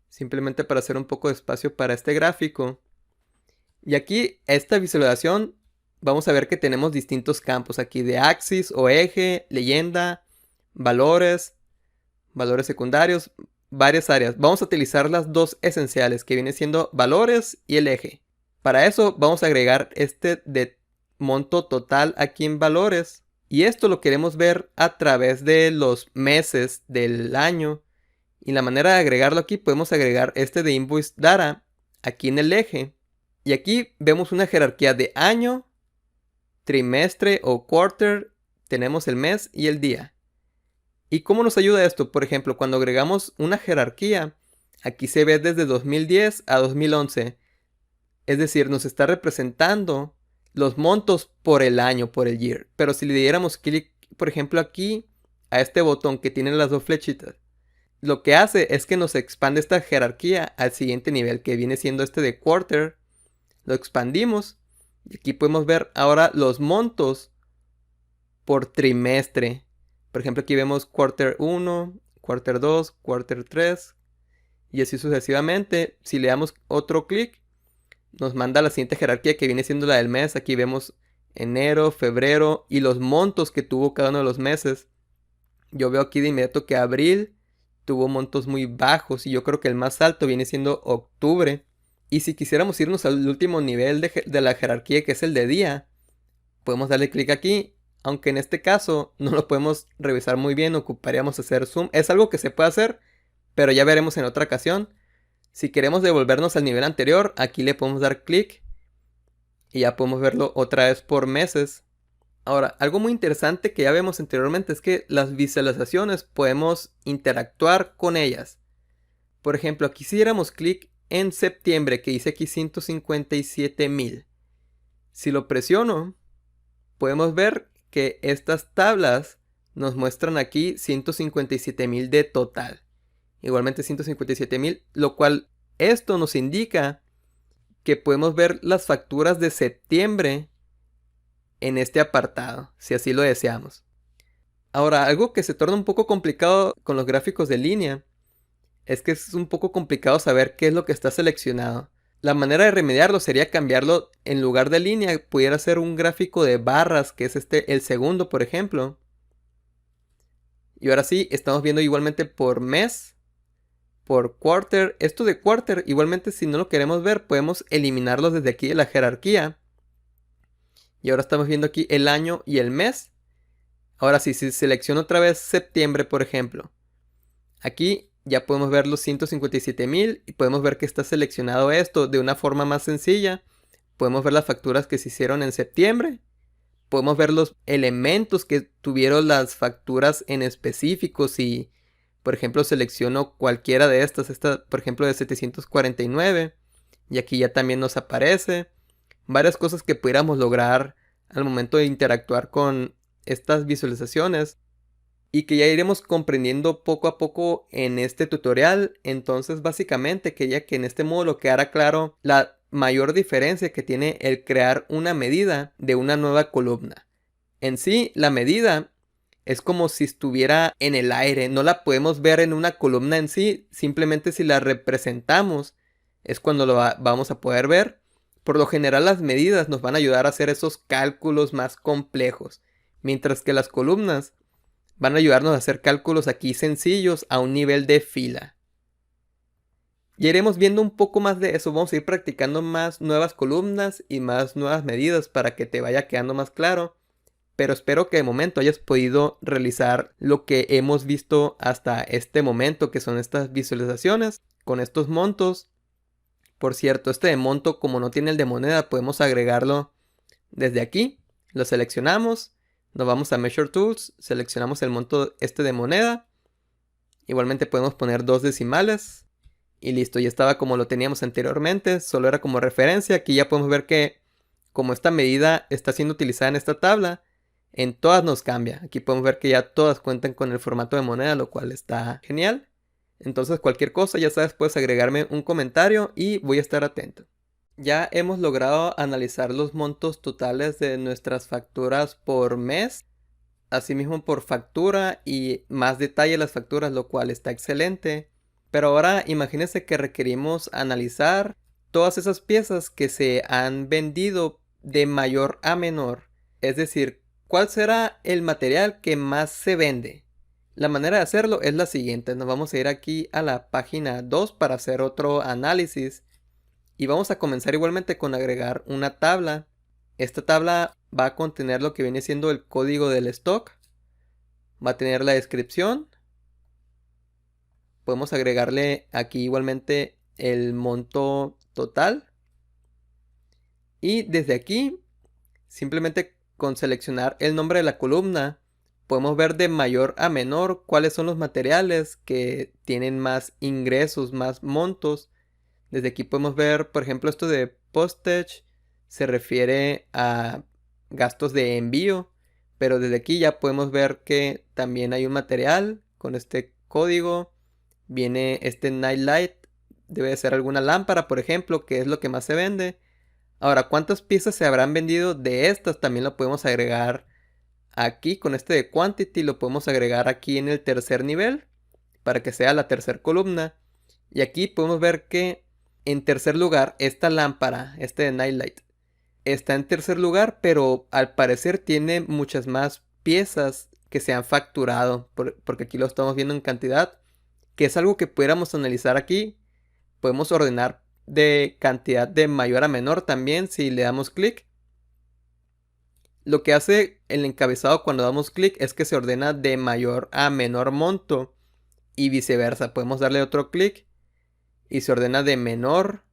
Simplemente para hacer un poco de espacio para este gráfico. Y aquí, esta visualización, vamos a ver que tenemos distintos campos aquí de axis o eje, leyenda, valores, valores secundarios, varias áreas. Vamos a utilizar las dos esenciales que vienen siendo valores y el eje. Para eso vamos a agregar este de monto total aquí en valores. Y esto lo queremos ver a través de los meses del año. Y la manera de agregarlo aquí, podemos agregar este de Invoice Data aquí en el eje. Y aquí vemos una jerarquía de año, trimestre o quarter. Tenemos el mes y el día. ¿Y cómo nos ayuda esto? Por ejemplo, cuando agregamos una jerarquía, aquí se ve desde 2010 a 2011. Es decir, nos está representando los montos por el año, por el year. Pero si le diéramos clic, por ejemplo, aquí a este botón que tiene las dos flechitas, lo que hace es que nos expande esta jerarquía al siguiente nivel, que viene siendo este de quarter. Lo expandimos y aquí podemos ver ahora los montos por trimestre. Por ejemplo, aquí vemos quarter 1, quarter 2, quarter 3 y así sucesivamente. Si le damos otro clic, nos manda a la siguiente jerarquía que viene siendo la del mes. Aquí vemos enero, febrero y los montos que tuvo cada uno de los meses. Yo veo aquí de inmediato que abril tuvo montos muy bajos y yo creo que el más alto viene siendo octubre. Y si quisiéramos irnos al último nivel de la jerarquía, que es el de día, podemos darle clic aquí. Aunque en este caso no lo podemos revisar muy bien, ocuparíamos hacer zoom. Es algo que se puede hacer, pero ya veremos en otra ocasión. Si queremos devolvernos al nivel anterior, aquí le podemos dar clic y ya podemos verlo otra vez por meses. Ahora, algo muy interesante que ya vemos anteriormente es que las visualizaciones podemos interactuar con ellas. Por ejemplo, aquí si diéramos clic en septiembre, que dice aquí 157,000. Si lo presiono, podemos ver que estas tablas nos muestran aquí 157,000 de total. Igualmente 157,000, lo cual esto nos indica que podemos ver las facturas de septiembre en este apartado, si así lo deseamos. Ahora, algo que se torna un poco complicado con los gráficos de línea es que es un poco complicado saber qué es lo que está seleccionado. La manera de remediarlo sería cambiarlo, en lugar de línea, pudiera ser un gráfico de barras, que es el segundo, por ejemplo. Y ahora sí, estamos viendo igualmente por mes, por quarter. Esto de quarter, igualmente si no lo queremos ver, podemos eliminarlo desde aquí de la jerarquía. Y ahora estamos viendo aquí el año y el mes. Ahora sí, si selecciono otra vez septiembre, por ejemplo, aquí ya podemos ver los 157,000 y podemos ver que está seleccionado esto de una forma más sencilla. Podemos ver las facturas que se hicieron en septiembre. Podemos ver los elementos que tuvieron las facturas en específico. Si, por ejemplo, selecciono cualquiera de estas, esta, por ejemplo, de 749, y aquí ya también nos aparece varias cosas que pudiéramos lograr al momento de interactuar con estas visualizaciones y que ya iremos comprendiendo poco a poco en este tutorial. Entonces, básicamente quería que en este módulo quedara claro la mayor diferencia que tiene el crear una medida de una nueva columna. En sí, la medida es como si estuviera en el aire, no la podemos ver en una columna en sí, simplemente si la representamos es cuando lo vamos a poder ver. Por lo general, las medidas nos van a ayudar a hacer esos cálculos más complejos, mientras que las columnas van a ayudarnos a hacer cálculos aquí sencillos a un nivel de fila. Ya iremos viendo un poco más de eso, vamos a ir practicando más nuevas columnas y más nuevas medidas para que te vaya quedando más claro. Pero espero que de momento hayas podido realizar lo que hemos visto hasta este momento, que son estas visualizaciones con estos montos. Por cierto, este de monto, como no tiene el de moneda, podemos agregarlo desde aquí. Lo seleccionamos, nos vamos a Measure Tools, seleccionamos el monto este de moneda. Igualmente podemos poner 2 decimales. Y listo, ya estaba como lo teníamos anteriormente, solo era como referencia. Aquí ya podemos ver que como esta medida está siendo utilizada en esta tabla, en todas nos cambia. Aquí podemos ver que ya todas cuentan con el formato de moneda, lo cual está genial. Entonces cualquier cosa, ya sabes, puedes agregarme un comentario y voy a estar atento. Ya hemos logrado analizar los montos totales de nuestras facturas por mes, asimismo por factura y más detalle las facturas, lo cual está excelente. Pero ahora imagínense que requerimos analizar todas esas piezas que se han vendido de mayor a menor. Es decir, ¿cuál será el material que más se vende? La manera de hacerlo es la siguiente. Nos vamos a ir aquí a la página 2 para hacer otro análisis. Y vamos a comenzar igualmente con agregar una tabla. Esta tabla va a contener lo que viene siendo el código del stock. Va a tener la descripción. Podemos agregarle aquí igualmente el monto total. Y desde aquí, simplemente con seleccionar el nombre de la columna, podemos ver de mayor a menor cuáles son los materiales que tienen más ingresos, más montos. Desde aquí podemos ver, por ejemplo, esto de postage se refiere a gastos de envío. Pero desde aquí ya podemos ver que también hay un material con este código. Viene este nightlight, debe de ser alguna lámpara, por ejemplo, que es lo que más se vende. Ahora, ¿cuántas piezas se habrán vendido de estas? También lo podemos agregar aquí con este de quantity, lo podemos agregar aquí en el tercer nivel para que sea la tercera columna. Y aquí podemos ver que en tercer lugar esta lámpara, este de nightlight, está en tercer lugar, pero al parecer tiene muchas más piezas que se han facturado, porque aquí lo estamos viendo en cantidad, que es algo que pudiéramos analizar aquí. Podemos ordenar de cantidad de mayor a menor también si le damos clic. Lo que hace el encabezado cuando damos clic es que se ordena de mayor a menor monto y viceversa. Podemos darle otro clic y se ordena de menor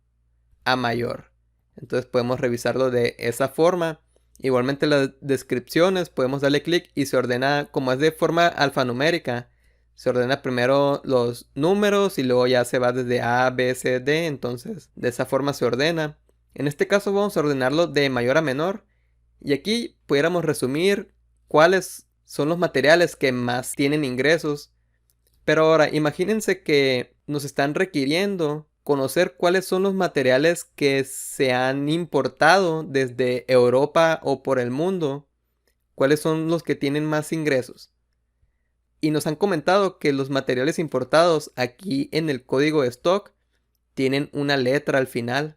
a mayor. Entonces podemos revisarlo de esa forma. Igualmente las descripciones podemos darle clic y se ordena, como es de forma alfanumérica, se ordena primero los números y luego ya se va desde A, B, C, D. Entonces de esa forma se ordena. En este caso vamos a ordenarlo de mayor a menor. Y aquí pudiéramos resumir cuáles son los materiales que más tienen ingresos. Pero ahora, imagínense que nos están requiriendo conocer cuáles son los materiales que se han importado desde Europa o por el mundo, cuáles son los que tienen más ingresos. Y nos han comentado que los materiales importados aquí en el código de stock tienen una letra al final.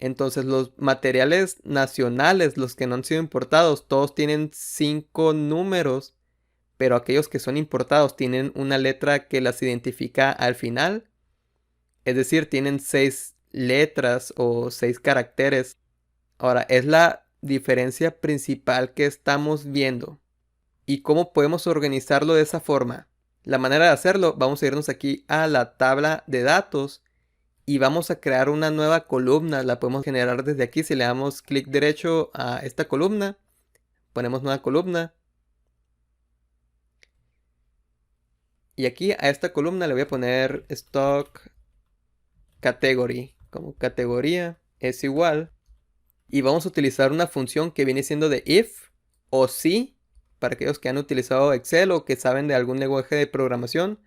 Entonces los materiales nacionales, los que no han sido importados, todos tienen 5 números, pero aquellos que son importados tienen una letra que las identifica al final. Es decir, tienen 6 letras o 6 caracteres. Ahora, es la diferencia principal que estamos viendo. ¿Y cómo podemos organizarlo de esa forma? La manera de hacerlo, vamos a irnos aquí a la tabla de datos y vamos a crear una nueva columna. La podemos generar desde aquí. Si le damos clic derecho a esta columna, ponemos nueva columna. Y aquí a esta columna le voy a poner stock category. Como categoría es igual. Y vamos a utilizar una función que viene siendo de if o si. Para aquellos que han utilizado Excel o que saben de algún lenguaje de programación.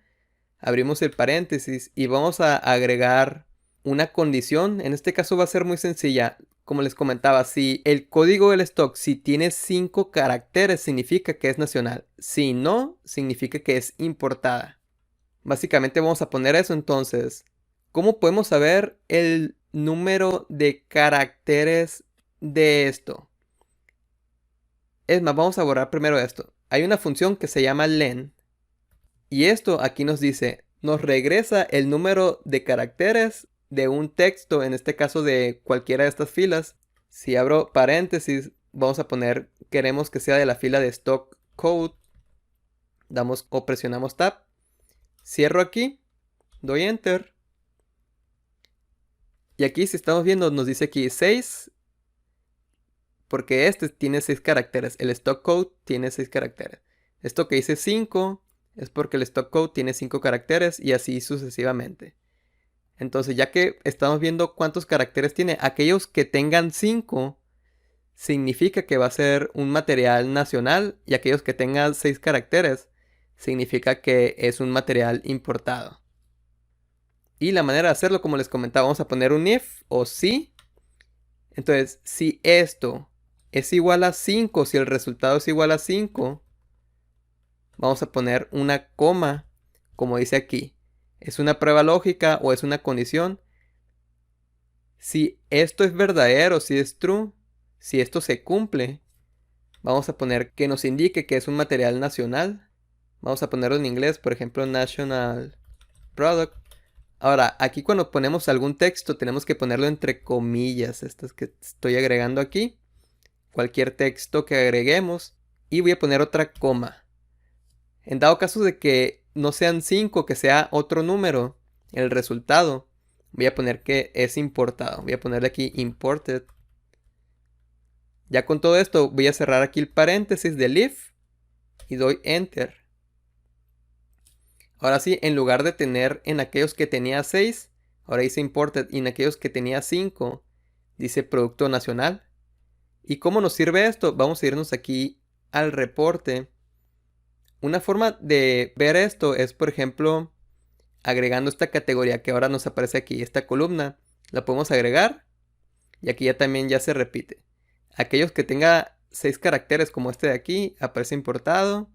Abrimos el paréntesis y vamos a agregar una condición. En este caso va a ser muy sencilla. Como les comentaba, si el código del stock, si tiene 5 caracteres, significa que es nacional. Si no, significa que es importada. Básicamente vamos a poner eso entonces. ¿Cómo podemos saber el número de caracteres de esto? Es más, vamos a borrar primero esto. Hay una función que se llama len. Y esto aquí nos dice, nos regresa el número de caracteres de un texto, en este caso de cualquiera de estas filas. Si abro paréntesis, vamos a poner, queremos que sea de la fila de stock code. Damos o presionamos tab. Cierro aquí, doy enter. Y aquí si estamos viendo nos dice aquí 6. Porque este tiene 6 caracteres. El stock code tiene 6 caracteres. Esto que dice 5 es porque el stock code tiene 5 caracteres y así sucesivamente. Entonces ya que estamos viendo cuántos caracteres tiene, aquellos que tengan 5 significa que va a ser un material nacional y aquellos que tengan 6 caracteres significa que es un material importado. Y la manera de hacerlo, como les comentaba, vamos a poner un if o si. Entonces, si esto es igual a 5, si el resultado es igual a 5, vamos a poner una coma, como dice aquí. ¿Es una prueba lógica o es una condición? Si esto es verdadero, si es true, si esto se cumple, vamos a poner que nos indique que es un material nacional. Vamos a ponerlo en inglés, por ejemplo, national product. Ahora, aquí cuando ponemos algún texto tenemos que ponerlo entre comillas, estas que estoy agregando aquí. Cualquier texto que agreguemos. Y voy a poner otra coma. En dado caso de que no sean 5, que sea otro número, el resultado, voy a poner que es importado. Voy a ponerle aquí imported. Ya con todo esto voy a cerrar aquí el paréntesis del if y doy enter. Ahora sí, en lugar de tener en aquellos que tenía 6, ahora dice imported, y en aquellos que tenía 5, dice producto nacional. ¿Y cómo nos sirve esto? Vamos a irnos aquí al reporte. Una forma de ver esto es, por ejemplo, agregando esta categoría que ahora nos aparece aquí, esta columna. La podemos agregar y aquí ya también ya se repite. Aquellos que tenga 6 caracteres como este de aquí, aparece importado.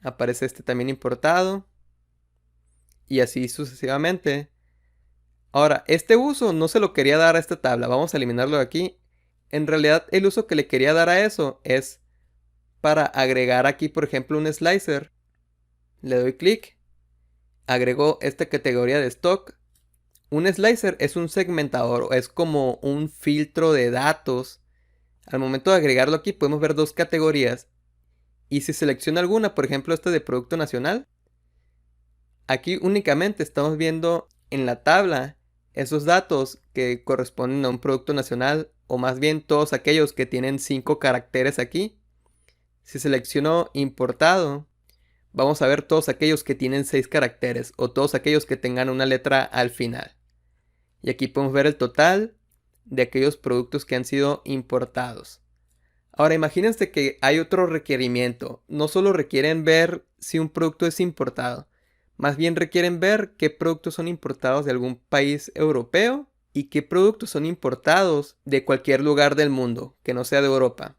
Aparece este también importado. Y así sucesivamente. Ahora, este uso no se lo quería dar a esta tabla. Vamos a eliminarlo de aquí. En realidad, el uso que le quería dar a eso es para agregar aquí, por ejemplo, un slicer. Le doy clic. Agrego esta categoría de stock. Un slicer es un segmentador. Es como un filtro de datos. Al momento de agregarlo aquí podemos ver 2 categorías. Y si selecciono alguna, por ejemplo, esta de producto nacional. Aquí únicamente estamos viendo en la tabla esos datos que corresponden a un producto nacional, o más bien todos aquellos que tienen 5 caracteres aquí. Si selecciono importado, vamos a ver todos aquellos que tienen 6 caracteres o todos aquellos que tengan una letra al final. Y aquí podemos ver el total de aquellos productos que han sido importados. Ahora imagínense que hay otro requerimiento. No solo requieren ver si un producto es importado, más bien requieren ver qué productos son importados de algún país europeo y qué productos son importados de cualquier lugar del mundo, que no sea de Europa.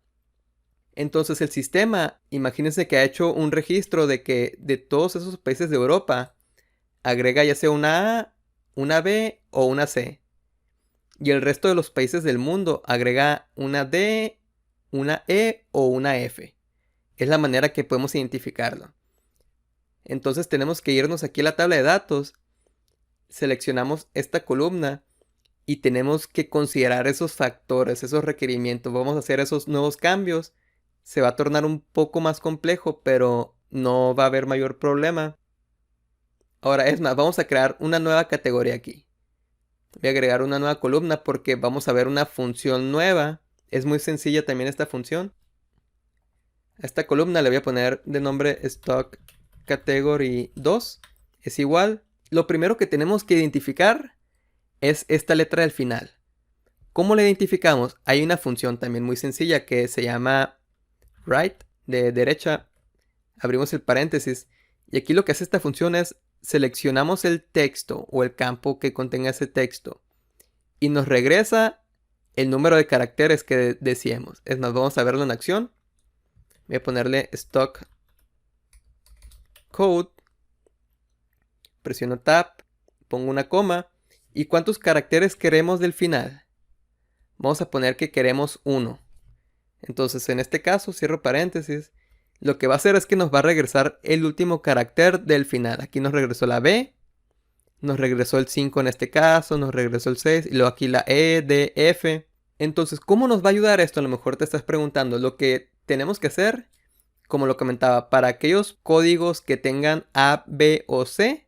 Entonces el sistema, imagínense que ha hecho un registro de que de todos esos países de Europa, agrega ya sea una A, una B o una C. Y el resto de los países del mundo agrega una D, una E o una F. Es la manera que podemos identificarlo. Entonces tenemos que irnos aquí a la tabla de datos, seleccionamos esta columna y tenemos que considerar esos factores, esos requerimientos. Vamos a hacer esos nuevos cambios. Se va a tornar un poco más complejo, pero no va a haber mayor problema. Ahora es más, vamos a crear una nueva categoría aquí. Voy a agregar una nueva columna porque vamos a ver una función nueva. Es muy sencilla también esta función. A esta columna le voy a poner de nombre stock category 2. Es igual. Lo primero que tenemos que identificar es esta letra del final. ¿Cómo la identificamos? Hay una función también muy sencilla que se llama right, de derecha. Abrimos el paréntesis. Y aquí lo que hace esta función es seleccionamos el texto o el campo que contenga ese texto. Y nos regresa el número de caracteres que deseemos. Es más, vamos a verlo en acción. Voy a ponerle stock code. Presiono tab. Pongo una coma. ¿Y cuántos caracteres queremos del final? Vamos a poner que queremos 1. Entonces en este caso cierro paréntesis. Lo que va a hacer es que nos va a regresar el último carácter del final. Aquí nos regresó la B. Nos regresó el 5 en este caso. Nos regresó el 6. Y luego aquí la E, D, F. Entonces, ¿cómo nos va a ayudar esto? A lo mejor te estás preguntando. Lo que tenemos que hacer, como lo comentaba, para aquellos códigos que tengan A, B o C,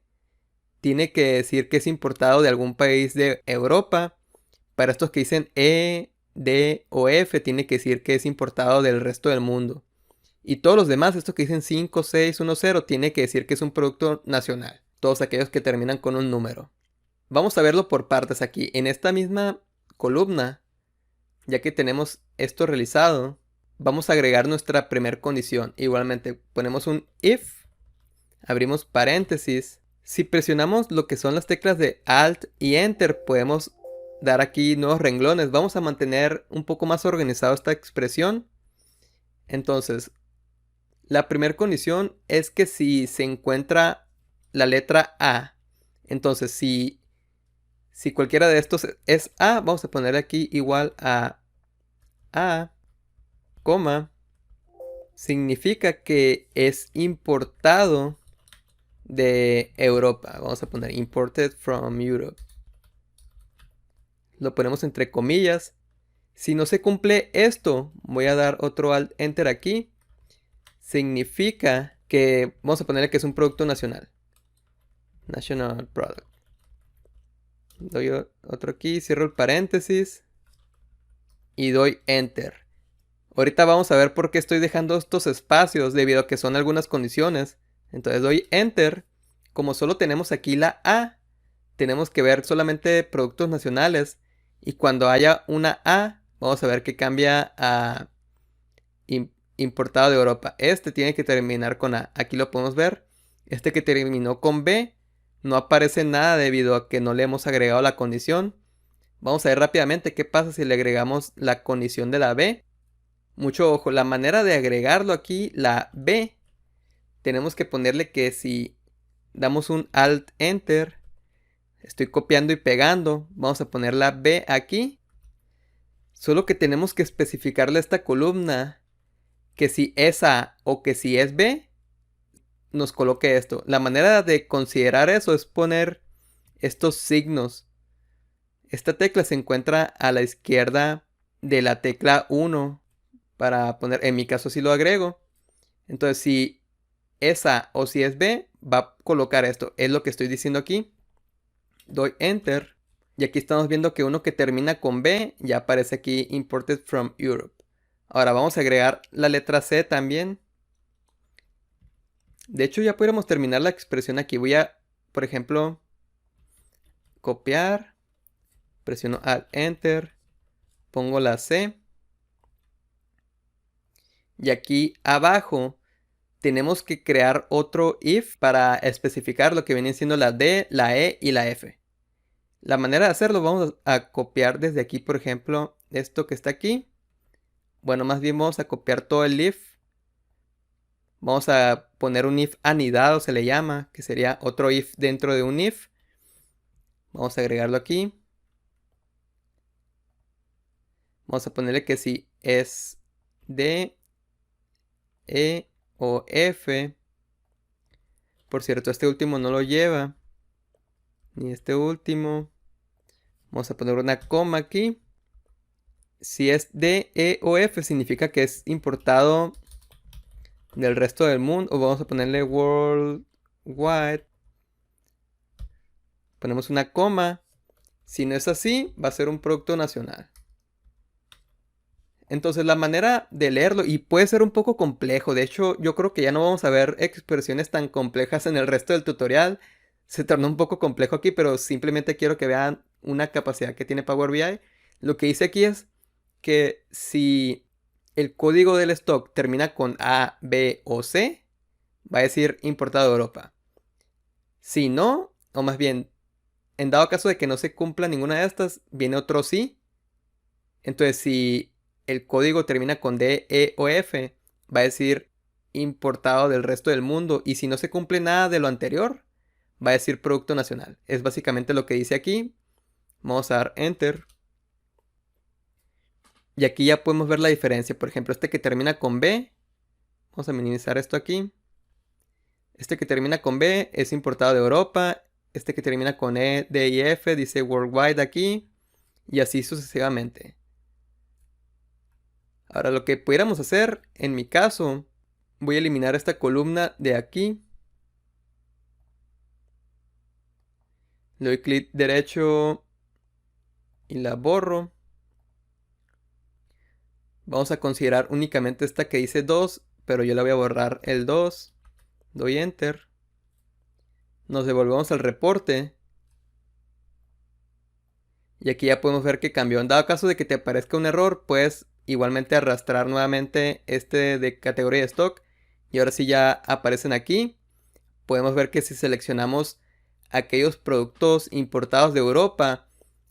tiene que decir que es importado de algún país de Europa. Para estos que dicen E, D o F, tiene que decir que es importado del resto del mundo. Y todos los demás, estos que dicen 5, 6, 1, 0, tiene que decir que es un producto nacional. Todos aquellos que terminan con un número. Vamos a verlo por partes aquí. En esta misma columna, ya que tenemos esto realizado, vamos a agregar nuestra primera condición. Igualmente ponemos un if, abrimos paréntesis. Si presionamos lo que son las teclas de Alt y Enter, podemos dar aquí nuevos renglones. Vamos a mantener un poco más organizado esta expresión. Entonces, la primera condición es que si se encuentra la letra A, entonces si cualquiera de estos es A, vamos a poner aquí igual a A, coma, significa que es importado de Europa. Vamos a poner imported from Europe. Lo ponemos entre comillas. Si no se cumple esto, voy a dar otro Alt Enter aquí. Significa que vamos a ponerle que es un producto nacional. National Product. Doy otro aquí, cierro el paréntesis y doy Enter. Ahorita vamos a ver por qué estoy dejando estos espacios debido a que son algunas condiciones. Entonces doy Enter. Como solo tenemos aquí la A, tenemos que ver solamente productos nacionales. Y cuando haya una A, vamos a ver que cambia a importado de Europa. Este tiene que terminar con A. Aquí lo podemos ver. Este que terminó con B no aparece nada debido a que no le hemos agregado la condición. Vamos a ver rápidamente qué pasa si le agregamos la condición de la B. Mucho ojo, la manera de agregarlo aquí, la B, tenemos que ponerle que si damos un Alt Enter, estoy copiando y pegando, vamos a poner la B aquí. Solo que tenemos que especificarle a esta columna que si es A o que si es B, nos coloque esto. La manera de considerar eso es poner estos signos. Esta tecla se encuentra a la izquierda de la tecla 1 para poner, en mi caso si lo agrego. Entonces si es A o si es B, va a colocar esto. Es lo que estoy diciendo aquí. Doy Enter. Y aquí estamos viendo que uno que termina con B ya aparece aquí Imported from Europe. Ahora vamos a agregar la letra C también. De hecho ya podríamos terminar la expresión aquí. Voy a, por ejemplo, copiar. Presiono Alt Enter. Pongo la C. Y aquí abajo tenemos que crear otro if para especificar lo que vienen siendo la D, la E y la F. La manera de hacerlo, vamos a copiar desde aquí, por ejemplo, esto que está aquí. Bueno, más bien vamos a copiar todo el if. Vamos a poner un if anidado, se le llama, que sería otro if dentro de un if. Vamos a agregarlo aquí. Vamos a ponerle que si es D, E o F. Por cierto, este último no lo lleva. Ni este último. Vamos a poner una coma aquí. Si es D, E o F significa que es importado del resto del mundo. O vamos a ponerle worldwide. Ponemos una coma. Si no es así, va a ser un producto nacional. Entonces la manera de leerlo, y puede ser un poco complejo, de hecho yo creo que ya no vamos a ver expresiones tan complejas en el resto del tutorial. Se tornó un poco complejo aquí, pero simplemente quiero que vean una capacidad que tiene Power BI. Lo que hice aquí es que si el código del stock termina con A, B o C, va a decir importado de Europa. Si no, o más bien, en dado caso de que no se cumpla ninguna de estas, viene otro sí. Entonces, si el código termina con D, E o F, va a decir importado del resto del mundo. Y si no se cumple nada de lo anterior, va a decir producto nacional. Es básicamente lo que dice aquí. Vamos a dar Enter. Y aquí ya podemos ver la diferencia. Por ejemplo, este que termina con B. Vamos a minimizar esto aquí. Este que termina con B es importado de Europa. Este que termina con E, D y F dice worldwide aquí. Y así sucesivamente. Ahora lo que pudiéramos hacer, en mi caso, voy a eliminar esta columna de aquí. Le doy clic derecho y la borro. Vamos a considerar únicamente esta que dice 2, pero yo la voy a borrar el 2. Doy Enter. Nos devolvemos al reporte. Y aquí ya podemos ver que cambió. En dado caso de que te aparezca un error, puedes igualmente arrastrar nuevamente este de categoría de stock. Y ahora sí ya aparecen aquí. Podemos ver que si seleccionamos aquellos productos importados de Europa,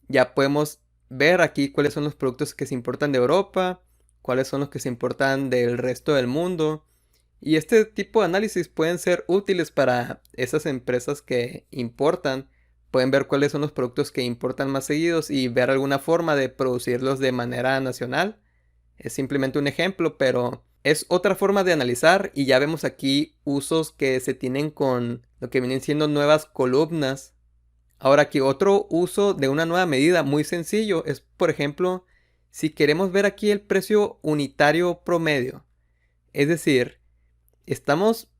ya podemos ver aquí cuáles son los productos que se importan de Europa, cuáles son los que se importan del resto del mundo. Y este tipo de análisis pueden ser útiles para esas empresas que importan. Pueden ver cuáles son los productos que importan más seguidos y ver alguna forma de producirlos de manera nacional. Es simplemente un ejemplo, pero es otra forma de analizar y ya vemos aquí usos que se tienen con lo que vienen siendo nuevas columnas. Ahora aquí otro uso de una nueva medida muy sencillo es, por ejemplo, si queremos ver aquí el precio unitario promedio. Es decir, estamos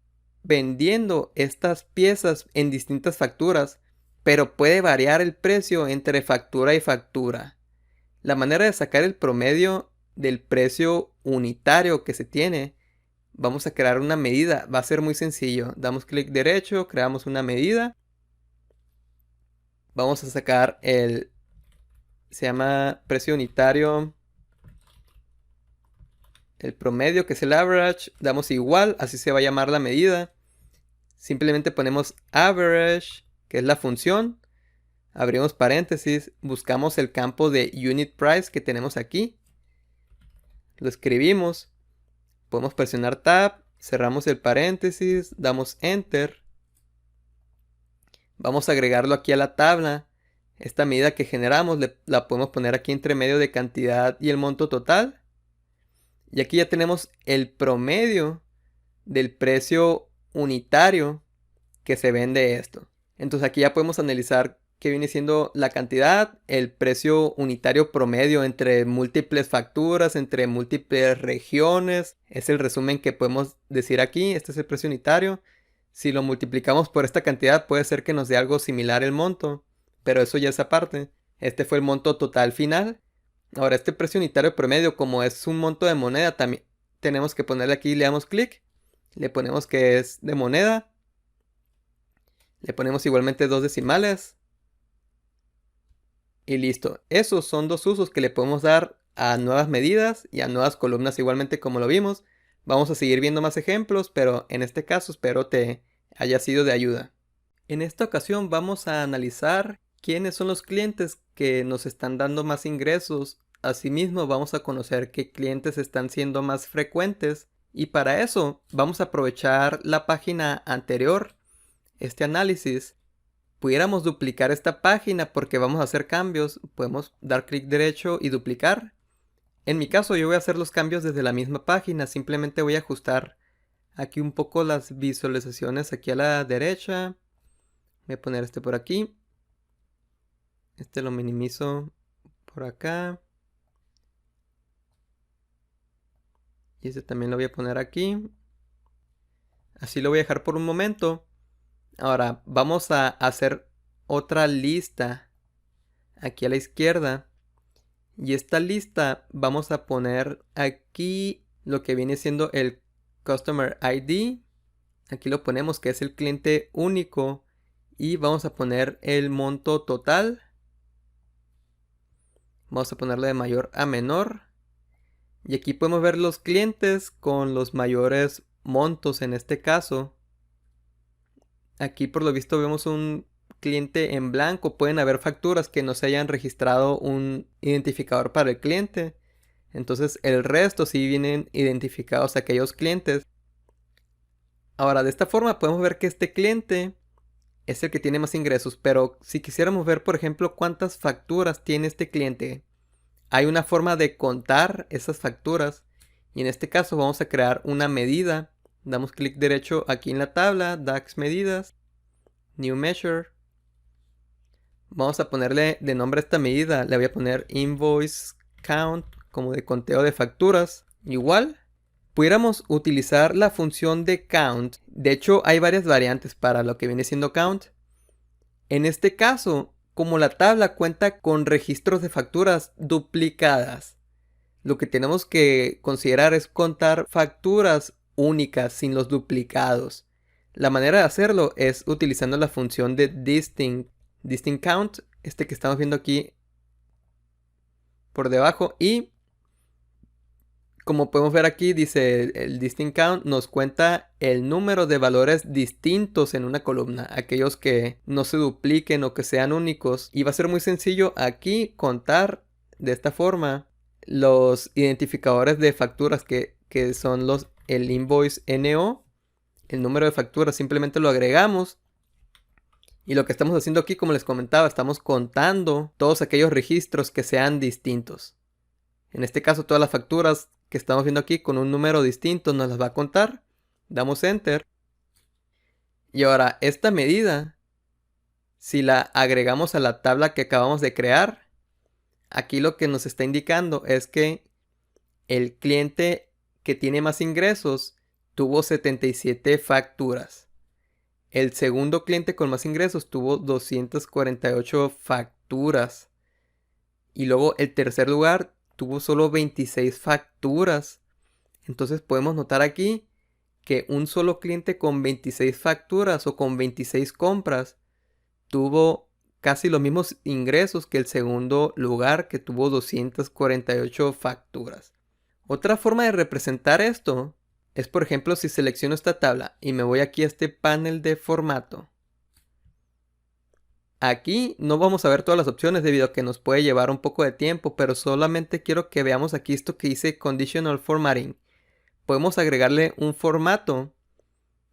vendiendo estas piezas en distintas facturas, pero puede variar el precio entre factura y factura. La manera de sacar el promedio del precio unitario que se tiene, vamos a crear una medida. Va a ser muy sencillo. Damos clic derecho, creamos una medida. Vamos a sacar se llama precio unitario, el promedio, que es el average. Damos igual, así se va a llamar la medida. Simplemente ponemos average, que es la función. Abrimos paréntesis, buscamos el campo de unit price que tenemos aquí. Lo escribimos. Podemos presionar Tab, cerramos el paréntesis, damos Enter. Vamos a agregarlo aquí a la tabla. Esta medida que generamos la podemos poner aquí entre medio de cantidad y el monto total. Y aquí ya tenemos el promedio del precio unitario que se vende esto. Entonces aquí ya podemos analizar qué viene siendo la cantidad, el precio unitario promedio entre múltiples facturas, entre múltiples regiones. Es el resumen que podemos decir aquí. Este es el precio unitario. Si lo multiplicamos por esta cantidad puede ser que nos dé algo similar el monto, pero eso ya es aparte. Este fue el monto total final. Ahora este precio unitario promedio, como es un monto de moneda, también tenemos que ponerle aquí, le damos clic, le ponemos que es de moneda, le ponemos igualmente 2 decimales y listo. Esos son dos usos que le podemos dar a nuevas medidas y a nuevas columnas igualmente como lo vimos. Vamos a seguir viendo más ejemplos, pero en este caso espero te haya sido de ayuda. En esta ocasión vamos a analizar quiénes son los clientes que nos están dando más ingresos. Asimismo, vamos a conocer qué clientes están siendo más frecuentes. Y para eso vamos a aprovechar la página anterior, este análisis. Pudiéramos duplicar esta página porque vamos a hacer cambios. Podemos dar clic derecho y duplicar. En mi caso yo voy a hacer los cambios desde la misma página. Simplemente voy a ajustar aquí un poco las visualizaciones aquí a la derecha. Voy a poner este por aquí. Este lo minimizo por acá. Y este también lo voy a poner aquí. Así lo voy a dejar por un momento. Ahora vamos a hacer otra lista aquí a la izquierda. Y esta lista vamos a poner aquí lo que viene siendo el Customer ID. Aquí lo ponemos que es el cliente único. Y vamos a poner el monto total. Vamos a ponerle de mayor a menor. Y aquí podemos ver los clientes con los mayores montos en este caso. Aquí por lo visto vemos un cliente en blanco. Pueden haber facturas que no se hayan registrado un identificador para el cliente. Entonces el resto sí vienen identificados aquellos clientes. Ahora de esta forma podemos ver que este cliente es el que tiene más ingresos. Pero si quisiéramos ver por ejemplo cuántas facturas tiene este cliente, hay una forma de contar esas facturas. Y en este caso vamos a crear una medida. Damos clic derecho aquí en la tabla, DAX medidas, New Measure. Vamos a ponerle de nombre a esta medida. Le voy a poner Invoice Count, como de conteo de facturas. Igual, pudiéramos utilizar la función de count. De hecho, hay varias variantes para lo que viene siendo count. En este caso, como la tabla cuenta con registros de facturas duplicadas, lo que tenemos que considerar es contar facturas únicas sin los duplicados. La manera de hacerlo es utilizando la función de distinct count, este que estamos viendo aquí por debajo. Y como podemos ver aquí, dice el distinct count nos cuenta el número de valores distintos en una columna, aquellos que no se dupliquen o que sean únicos. Y va a ser muy sencillo aquí contar de esta forma los identificadores de facturas que son el invoice NO, el número de facturas, simplemente lo agregamos. Y lo que estamos haciendo aquí, como les comentaba, estamos contando todos aquellos registros que sean distintos. En este caso, todas las facturas que estamos viendo aquí con un número distinto nos las va a contar. Damos Enter. Y ahora, esta medida, si la agregamos a la tabla que acabamos de crear, aquí lo que nos está indicando es que el cliente que tiene más ingresos tuvo 77 facturas. El segundo cliente con más ingresos tuvo 248 facturas. Y luego el tercer lugar tuvo solo 26 facturas. Entonces podemos notar aquí que un solo cliente con 26 facturas o con 26 compras tuvo casi los mismos ingresos que el segundo lugar, que tuvo 248 facturas. Otra forma de representar esto es, por ejemplo, si selecciono esta tabla y me voy aquí a este panel de formato. Aquí no vamos a ver todas las opciones debido a que nos puede llevar un poco de tiempo, pero solamente quiero que veamos aquí esto que dice Conditional Formatting. Podemos agregarle un formato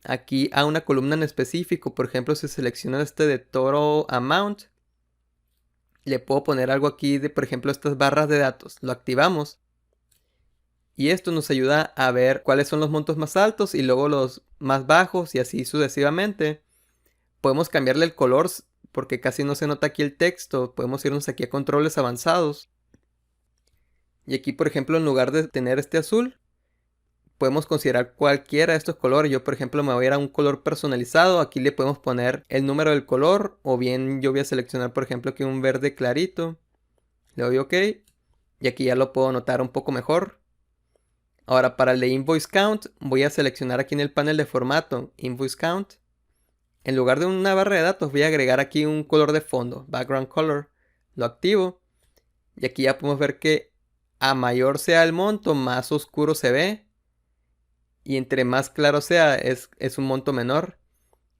aquí a una columna en específico. Por ejemplo, si selecciono este de Total Amount, le puedo poner algo aquí de, por ejemplo, estas barras de datos. Lo activamos. Y esto nos ayuda a ver cuáles son los montos más altos y luego los más bajos y así sucesivamente. Podemos cambiarle el color porque casi no se nota aquí el texto. Podemos irnos aquí a controles avanzados. Y aquí, por ejemplo, en lugar de tener este azul, podemos considerar cualquiera de estos colores. Yo, por ejemplo, me voy a ir a un color personalizado. Aquí le podemos poner el número del color. O bien yo voy a seleccionar, por ejemplo, aquí un verde clarito. Le doy OK. Y aquí ya lo puedo notar un poco mejor. Ahora, para el de Invoice Count, voy a seleccionar aquí en el panel de formato Invoice Count. En lugar de una barra de datos, voy a agregar aquí un color de fondo, Background Color. Lo activo. Y aquí ya podemos ver que a mayor sea el monto, más oscuro se ve. y entre más claro sea es un monto menor.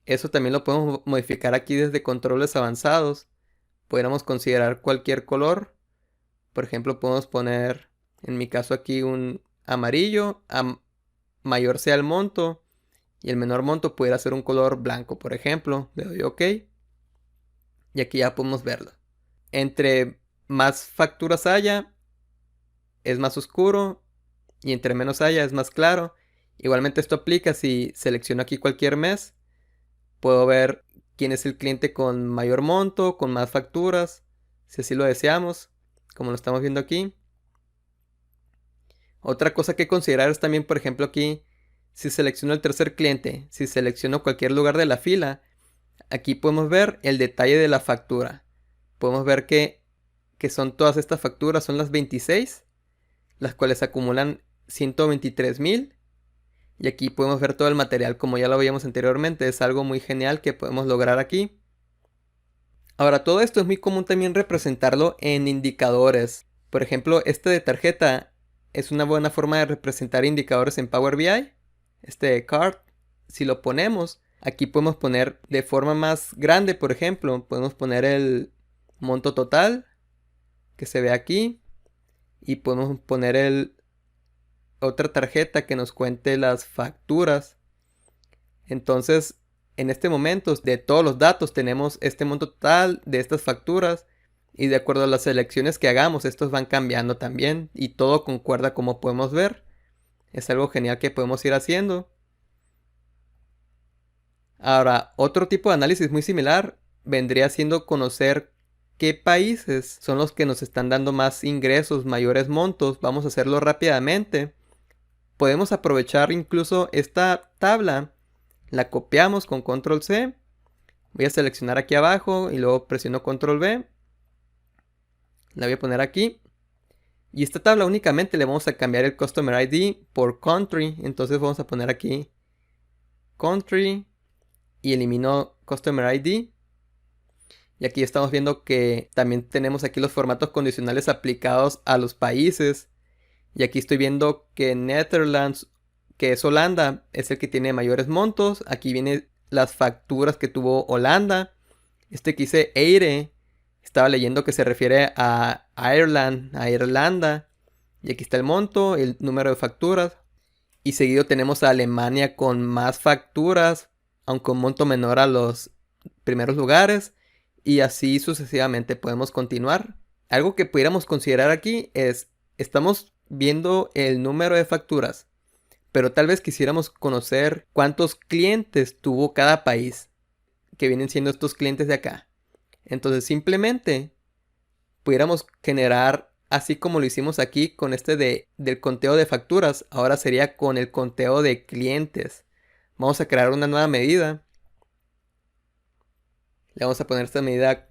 Eso también lo podemos modificar aquí desde controles avanzados. Podríamos considerar cualquier color. Por ejemplo, podemos poner, en mi caso aquí, un amarillo. A mayor sea el monto y el menor monto pudiera ser un color blanco, por ejemplo. Le doy OK. Y aquí ya podemos verlo. Entre más facturas haya, es más oscuro. Y entre menos haya, es más claro. Igualmente esto aplica si selecciono aquí cualquier mes. Puedo ver quién es el cliente con mayor monto, con más facturas, si así lo deseamos, como lo estamos viendo aquí. Otra cosa que considerar es también, por ejemplo, aquí, si selecciono el tercer cliente, si selecciono cualquier lugar de la fila, aquí podemos ver el detalle de la factura. Podemos ver que son todas estas facturas, son las 26, las cuales acumulan 123,000. Y aquí podemos ver todo el material como ya lo veíamos anteriormente. Es algo muy genial que podemos lograr aquí. Ahora, todo esto es muy común también representarlo en indicadores. Por ejemplo, este de tarjeta es una buena forma de representar indicadores en Power BI. Este card, si lo ponemos, aquí podemos poner de forma más grande, por ejemplo, podemos poner el monto total que se ve aquí. Y podemos poner otra tarjeta que nos cuente las facturas. Entonces, en este momento, de todos los datos, tenemos este monto total de estas facturas. Y de acuerdo a las selecciones que hagamos, estos van cambiando también. Y todo concuerda como podemos ver. Es algo genial que podemos ir haciendo. Ahora, otro tipo de análisis muy similar vendría siendo conocer qué países son los que nos están dando más ingresos, mayores montos. Vamos a hacerlo rápidamente. Podemos aprovechar incluso esta tabla. La copiamos con control C. Voy a seleccionar aquí abajo y luego presiono control V. La voy a poner aquí. Y esta tabla únicamente le vamos a cambiar el Customer ID por Country. Entonces vamos a poner aquí Country y elimino Customer ID. Y aquí estamos viendo que también tenemos aquí los formatos condicionales aplicados a los países. Y aquí estoy viendo que Netherlands, que es Holanda, es el que tiene mayores montos. Aquí vienen las facturas que tuvo Holanda. Este que dice Eire, estaba leyendo que se refiere a Ireland, a Irlanda. Y aquí está el monto, el número de facturas. Y seguido tenemos a Alemania con más facturas, aunque un monto menor a los primeros lugares. Y así sucesivamente podemos continuar. Algo que pudiéramos considerar aquí es, estamos viendo el número de facturas, pero tal vez quisiéramos conocer cuántos clientes tuvo cada país, que vienen siendo estos clientes de acá. Entonces simplemente pudiéramos generar, así como lo hicimos aquí con este del conteo de facturas, ahora sería con el conteo de clientes. Vamos a crear una nueva medida. Le vamos a poner esta medida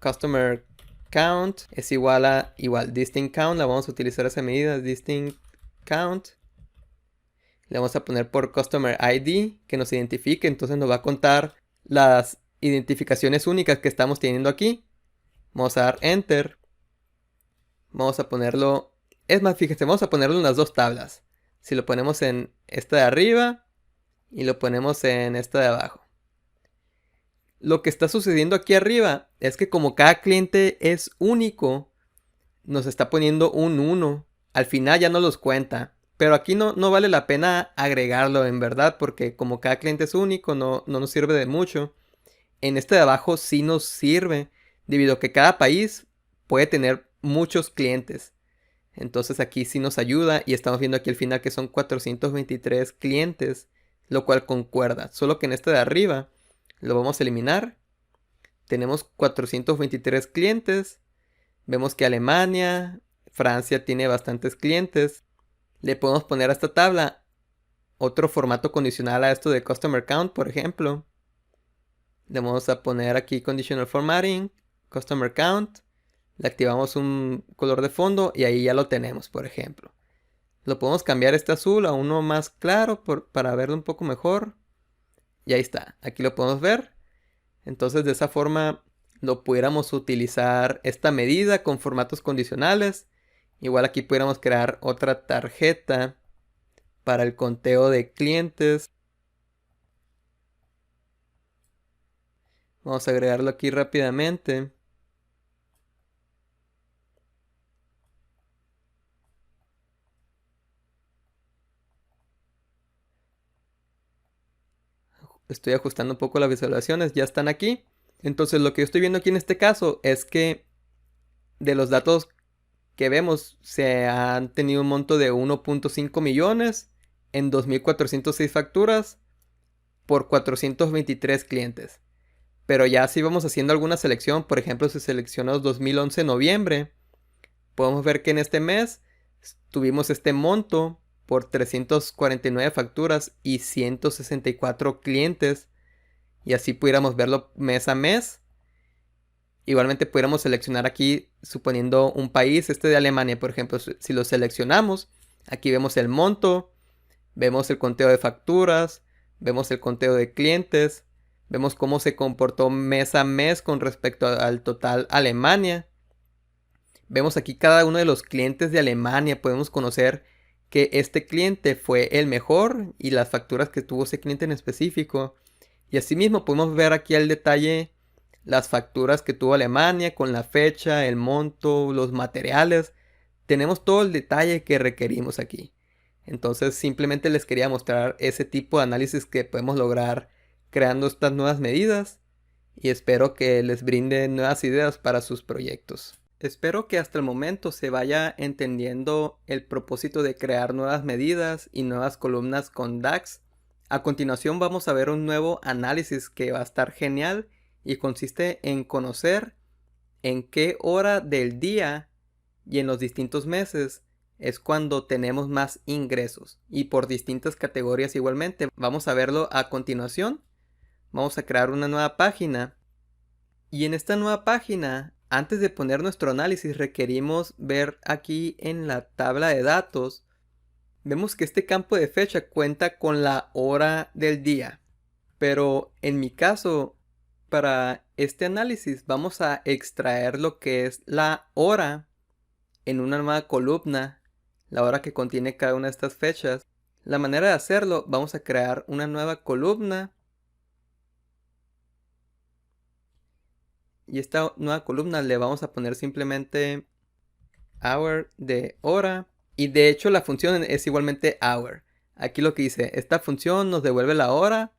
Customer Count es igual distinct count. La vamos a utilizar esa medida, distinct count. Le vamos a poner por Customer ID que nos identifique. Entonces nos va a contar las identificaciones únicas que estamos teniendo aquí. Vamos a dar Enter. Vamos a ponerlo. Es más, fíjense, vamos a ponerlo en las dos tablas. Si lo ponemos en esta de arriba y lo ponemos en esta de abajo. Lo que está sucediendo aquí arriba es que como cada cliente es único, nos está poniendo un 1. Al final ya no los cuenta. Pero aquí no vale la pena agregarlo en verdad, porque como cada cliente es único, no nos sirve de mucho. En este de abajo sí nos sirve, debido a que cada país puede tener muchos clientes. Entonces aquí sí nos ayuda y estamos viendo aquí al final que son 423 clientes, lo cual concuerda. Solo que en este de arriba lo vamos a eliminar. Tenemos 423 clientes. Vemos que Alemania, Francia tiene bastantes clientes. Le podemos poner a esta tabla otro formato condicional a esto de Customer Count, por ejemplo. Le vamos a poner aquí Conditional Formatting, Customer Count. Le activamos un color de fondo y ahí ya lo tenemos, por ejemplo. Lo podemos cambiar este azul a uno más claro para verlo un poco mejor. Y ahí está, aquí lo podemos ver. Entonces de esa forma lo pudiéramos utilizar esta medida con formatos condicionales. Igual aquí pudiéramos crear otra tarjeta para el conteo de clientes. Vamos a agregarlo aquí rápidamente. Estoy ajustando un poco las visualizaciones, ya están aquí. Entonces lo que yo estoy viendo aquí en este caso es que de los datos que vemos se han tenido un monto de 1.5 millones en 2.406 facturas por 423 clientes. Pero ya si vamos haciendo alguna selección, por ejemplo si seleccionamos 2011 noviembre, podemos ver que en este mes tuvimos este monto por 349 facturas y 164 clientes. Y así pudiéramos verlo mes a mes. Igualmente pudiéramos seleccionar aquí, suponiendo un país, este de Alemania, por ejemplo, si lo seleccionamos, aquí vemos el monto, vemos el conteo de facturas, vemos el conteo de clientes, vemos cómo se comportó mes a mes con respecto al total Alemania. Vemos aquí cada uno de los clientes de Alemania, podemos conocer que este cliente fue el mejor y las facturas que tuvo ese cliente en específico. Y asimismo podemos ver aquí al detalle las facturas que tuvo Alemania con la fecha, el monto, los materiales. Tenemos todo el detalle que requerimos aquí. Entonces simplemente les quería mostrar ese tipo de análisis que podemos lograr creando estas nuevas medidas. Y espero que les brinde nuevas ideas para sus proyectos. Espero que hasta el momento se vaya entendiendo el propósito de crear nuevas medidas y nuevas columnas con DAX. A continuación vamos a ver un nuevo análisis que va a estar genial y consiste en conocer en qué hora del día y en los distintos meses es cuando tenemos más ingresos y por distintas categorías igualmente. Vamos a verlo a continuación. Vamos a crear una nueva página y en esta nueva página, antes de poner nuestro análisis, requerimos ver aquí en la tabla de datos. Vemos que este campo de fecha cuenta con la hora del día. Pero en mi caso, para este análisis vamos a extraer lo que es la hora en una nueva columna, la hora que contiene cada una de estas fechas. La manera de hacerlo, vamos a crear una nueva columna. Y esta nueva columna le vamos a poner simplemente hour de hora. Y de hecho la función es igualmente hour. Aquí lo que dice, esta función nos devuelve la hora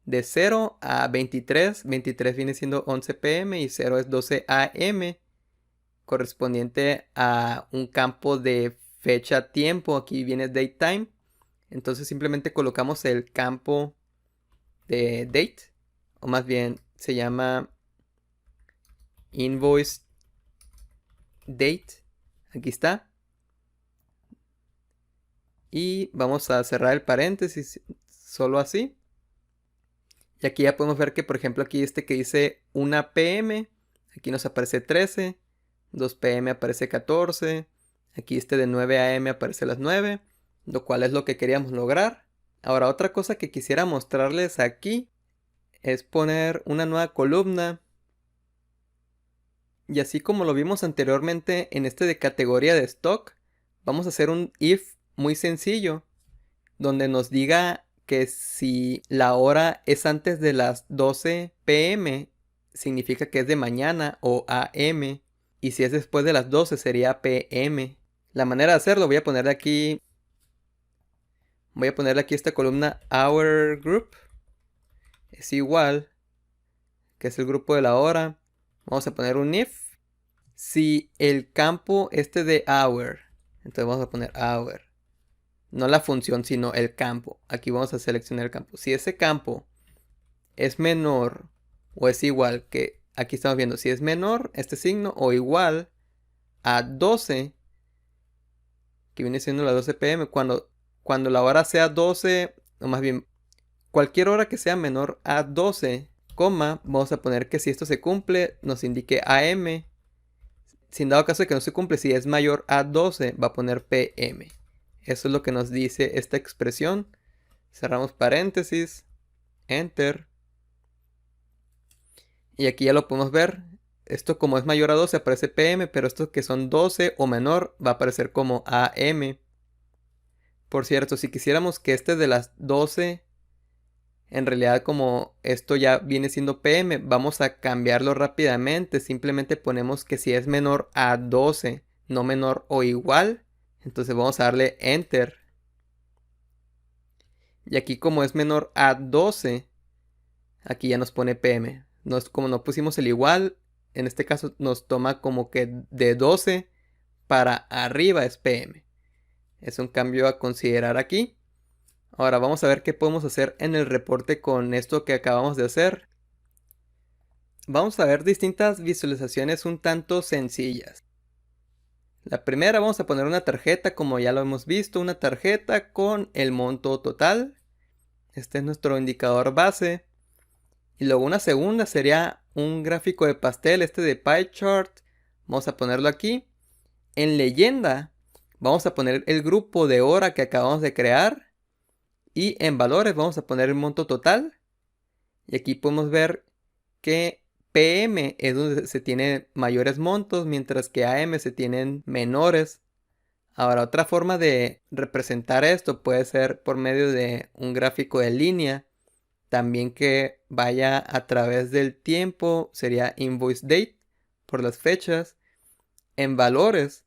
de 0 a 23. 23 viene siendo 11 pm y 0 es 12 am. Correspondiente a un campo de fecha tiempo. Aquí viene date time. Entonces simplemente colocamos el campo de date. O más bien se llama invoice date. Aquí está. Y vamos a cerrar el paréntesis solo así. Y aquí ya podemos ver que, por ejemplo, aquí este que dice 1 pm, aquí nos aparece 13, 2 pm aparece 14, aquí este de 9 am aparece a las 9, lo cual es lo que queríamos lograr. Ahora, otra cosa que quisiera mostrarles aquí es poner una nueva columna. Y así como lo vimos anteriormente en este de categoría de stock, vamos a hacer un if muy sencillo, donde nos diga que si la hora es antes de las 12 pm, significa que es de mañana o am. Y si es después de las 12 sería pm. La manera de hacerlo, voy a ponerle aquí esta columna hour group. Es igual, que es el grupo de la hora. Vamos a poner un if. Si el campo este de hour, entonces vamos a poner hour. No la función, sino el campo. Aquí vamos a seleccionar el campo. Si ese campo es menor o es igual que, aquí estamos viendo, si es menor este signo o igual a 12, que viene siendo las 12 pm, cuando la hora sea 12, o más bien, cualquier hora que sea menor a 12, vamos a poner que si esto se cumple, nos indique AM. Si en dado caso de que no se cumple, si es mayor a 12, va a poner PM. Eso es lo que nos dice esta expresión. Cerramos paréntesis. Enter. Y aquí ya lo podemos ver. Esto como es mayor a 12 aparece PM, pero estos que son 12 o menor va a aparecer como AM. Por cierto, si quisiéramos que este de las 12, en realidad como esto ya viene siendo PM, vamos a cambiarlo rápidamente. Simplemente ponemos que si es menor a 12, no menor o igual. Entonces vamos a darle Enter. Y aquí como es menor a 12, aquí ya nos pone PM. Como no pusimos el igual, en este caso nos toma como que de 12 para arriba es PM. Es un cambio a considerar aquí. Ahora vamos a ver qué podemos hacer en el reporte con esto que acabamos de hacer. Vamos a ver distintas visualizaciones un tanto sencillas. La primera, vamos a poner una tarjeta, como ya lo hemos visto, una tarjeta con el monto total. Este es nuestro indicador base. Y luego una segunda sería un gráfico de pastel, este de pie chart. Vamos a ponerlo aquí. En leyenda vamos a poner el grupo de hora que acabamos de crear. Y en valores vamos a poner el monto total. Y aquí podemos ver que PM es donde se tienen mayores montos, mientras que AM se tienen menores. Ahora, otra forma de representar esto puede ser por medio de un gráfico de línea. También que vaya a través del tiempo sería invoice date por las fechas. En valores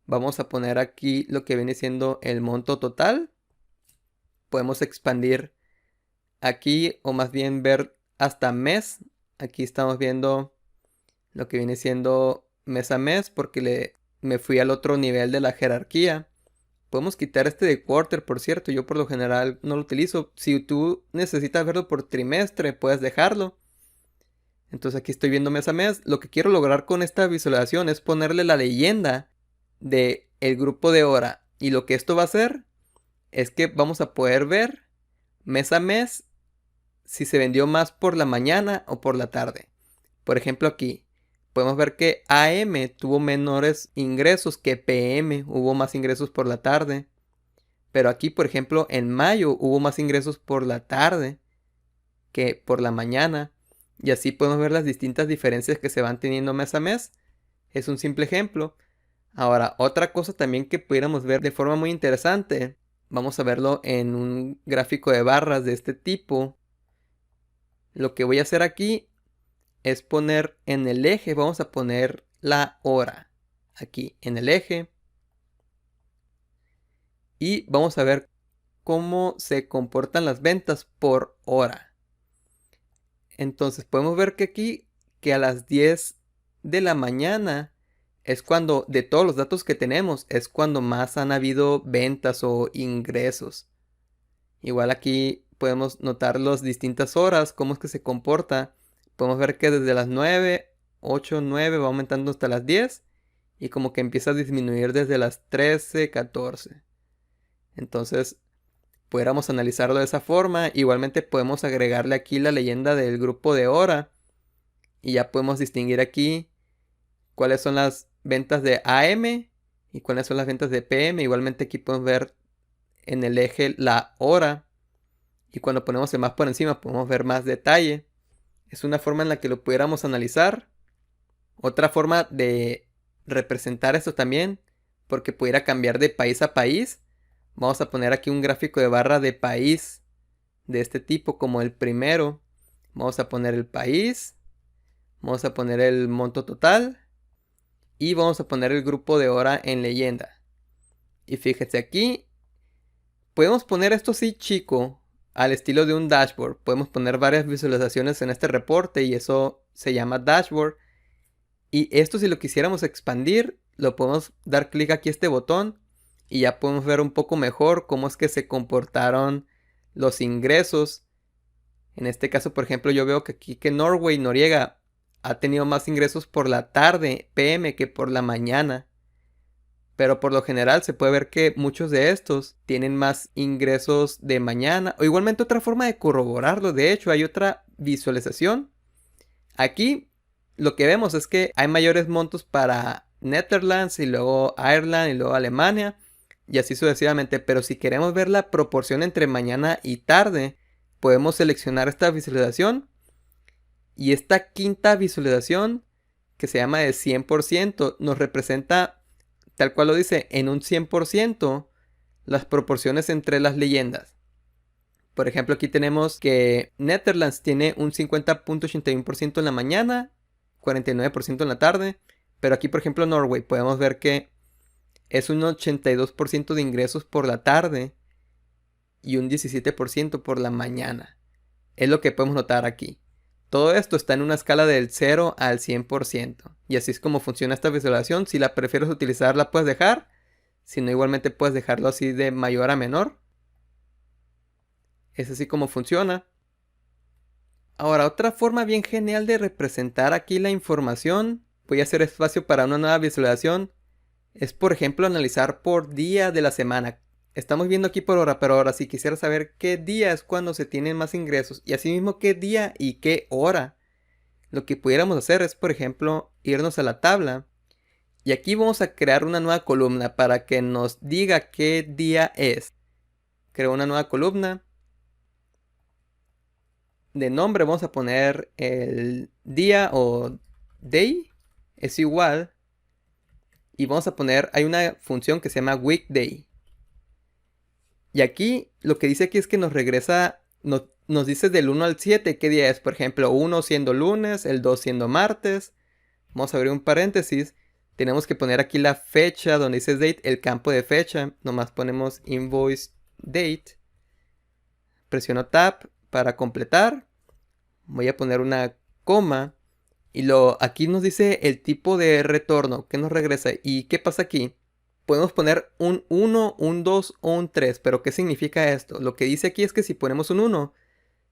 vamos a poner aquí lo que viene siendo el monto total. Podemos expandir aquí o más bien ver hasta mes. Aquí estamos viendo lo que viene siendo mes a mes porque me fui al otro nivel de la jerarquía. Podemos quitar este de quarter, por cierto. Yo por lo general no lo utilizo. Si tú necesitas verlo por trimestre, puedes dejarlo. Entonces aquí estoy viendo mes a mes. Lo que quiero lograr con esta visualización es ponerle la leyenda de el grupo de hora. Y lo que esto va a hacer es que vamos a poder ver mes a mes si se vendió más por la mañana o por la tarde. Por ejemplo aquí podemos ver que AM tuvo menores ingresos que PM, hubo más ingresos por la tarde. Pero aquí, por ejemplo, en mayo hubo más ingresos por la tarde que por la mañana. Y así podemos ver las distintas diferencias que se van teniendo mes a mes. Es un simple ejemplo. Ahora, otra cosa también que pudiéramos ver de forma muy interesante. Vamos a verlo en un gráfico de barras de este tipo. Lo que voy a hacer aquí es poner en el eje, vamos a poner la hora. Aquí en el eje. Y vamos a ver cómo se comportan las ventas por hora. Entonces podemos ver que aquí, que a las 10 de la mañana es cuando, de todos los datos que tenemos, es cuando más han habido ventas o ingresos. Igual aquí podemos notar las distintas horas, cómo es que se comporta. Podemos ver que desde las 9, 8, 9 va aumentando hasta las 10 y como que empieza a disminuir desde las 13, 14. Entonces, pudiéramos analizarlo de esa forma. Igualmente podemos agregarle aquí la leyenda del grupo de hora. Y ya podemos distinguir aquí cuáles son las ventas de AM y cuáles son las ventas de PM. Igualmente aquí podemos ver en el eje la hora. Y cuando ponemos el más por encima podemos ver más detalle. Es una forma en la que lo pudiéramos analizar. Otra forma de representar esto también, porque pudiera cambiar de país a país. Vamos a poner aquí un gráfico de barra de país de este tipo como el primero. Vamos a poner el país. Vamos a poner el monto total. Y vamos a poner el grupo de hora en leyenda. Y fíjense aquí. Podemos poner esto así chico. Al estilo de un dashboard. Podemos poner varias visualizaciones en este reporte. Y eso se llama dashboard. Y esto si lo quisiéramos expandir. Lo podemos dar clic aquí a este botón. Y ya podemos ver un poco mejor cómo es que se comportaron los ingresos. En este caso, por ejemplo, yo veo que aquí que Norway, Noriega, ha tenido más ingresos por la tarde, PM, que por la mañana. Pero por lo general se puede ver que muchos de estos tienen más ingresos de mañana. O igualmente otra forma de corroborarlo. De hecho, hay otra visualización. Aquí lo que vemos es que hay mayores montos para Netherlands y luego Ireland y luego Alemania. Y así sucesivamente. Pero si queremos ver la proporción entre mañana y tarde, podemos seleccionar esta visualización. Y esta quinta visualización, que se llama de 100%, nos representa, tal cual lo dice, en un 100%, las proporciones entre las leyendas. Por ejemplo, aquí tenemos que Netherlands tiene un 50.81% en la mañana, 49% en la tarde. Pero aquí, por ejemplo, Norway, podemos ver que es un 82% de ingresos por la tarde y un 17% por la mañana. Es lo que podemos notar aquí. Todo esto está en una escala del 0 al 100%. Y así es como funciona esta visualización. Si la prefieres utilizar, la puedes dejar. Si no, igualmente puedes dejarlo así de mayor a menor. Es así como funciona. Ahora, otra forma bien genial de representar aquí la información, voy a hacer espacio para una nueva visualización, es por ejemplo analizar por día de la semana. Estamos viendo aquí por hora, pero ahora si quisiera saber qué día es cuando se tienen más ingresos y asimismo qué día y qué hora, lo que pudiéramos hacer es por ejemplo irnos a la tabla y aquí vamos a crear una nueva columna para que nos diga qué día es. Creo una nueva columna. De nombre vamos a poner el día o day es igual y vamos a poner, hay una función que se llama weekday y aquí lo que dice aquí es que nos regresa, nos dice del 1 al 7 qué día es. Por ejemplo, 1 siendo lunes, el 2 siendo martes. Vamos a abrir un paréntesis, tenemos que poner aquí la fecha donde dice date, el campo de fecha, nomás ponemos invoice date, presiono tab para completar. Voy a poner una coma y aquí nos dice el tipo de retorno que nos regresa. ¿Y qué pasa aquí? Podemos poner un 1, un 2 o un 3, pero ¿qué significa esto? Lo que dice aquí es que si ponemos un 1,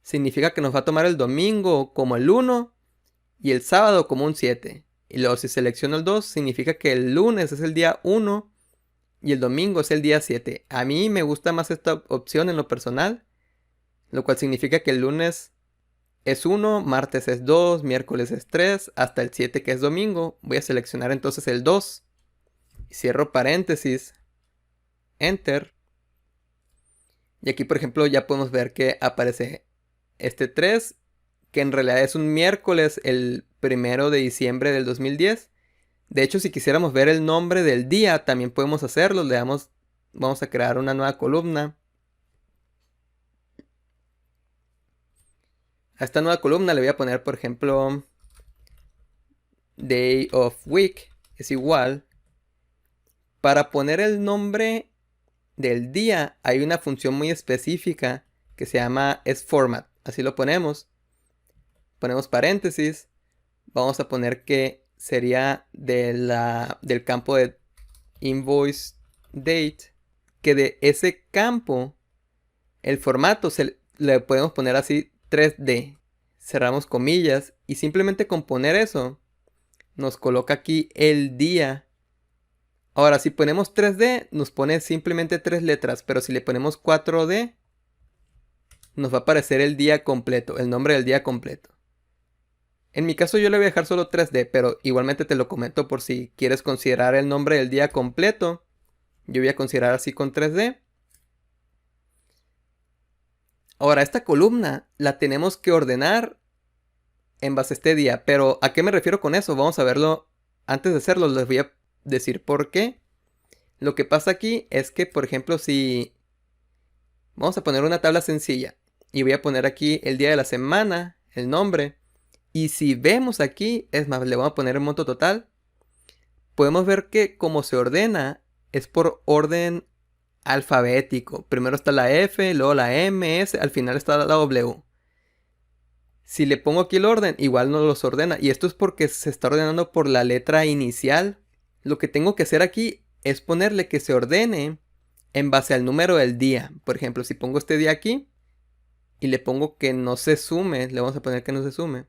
significa que nos va a tomar el domingo como el 1 y el sábado como un 7. Y luego si selecciono el 2, significa que el lunes es el día 1 y el domingo es el día 7. A mí me gusta más esta opción en lo personal, lo cual significa que el lunes es 1, martes es 2, miércoles es 3, hasta el 7 que es domingo. Voy a seleccionar entonces el 2. Cierro paréntesis. Enter. Y aquí por ejemplo ya podemos ver que aparece este 3, que en realidad es un miércoles el 1 de diciembre del 2010. De hecho, si quisiéramos ver el nombre del día, también podemos hacerlo. Vamos a crear una nueva columna. A esta nueva columna le voy a poner, por ejemplo, Day of Week es igual. Para poner el nombre del día hay una función muy específica que se llama sFormat. Así lo ponemos. Ponemos paréntesis. Vamos a poner que sería del campo de invoice date. Que de ese campo el formato le podemos poner así 3D. Cerramos comillas y simplemente con poner eso nos coloca aquí el día. Ahora si ponemos 3D nos pone simplemente 3 letras, pero si le ponemos 4D nos va a aparecer el día completo, el nombre del día completo. En mi caso yo le voy a dejar solo 3D, pero igualmente te lo comento por si quieres considerar el nombre del día completo. Yo voy a considerar así con 3D. Ahora, esta columna la tenemos que ordenar en base a este día. Pero, ¿a qué me refiero con eso? Vamos a verlo. Antes de hacerlo, les voy a decir por qué. Lo que pasa aquí es que, por ejemplo, si... Vamos a poner una tabla sencilla. Y voy a poner aquí el día de la semana, el nombre. Y si vemos aquí, es más, le vamos a poner el monto total. Podemos ver que como se ordena, es por orden alfabético. Primero está la F, luego la M, S, al final está la W. Si le pongo aquí el orden, igual no los ordena. Y esto es porque se está ordenando por la letra inicial. Lo que tengo que hacer aquí es ponerle que se ordene en base al número del día. Por ejemplo, si pongo este día aquí y le pongo que no se sume, le vamos a poner que no se sume.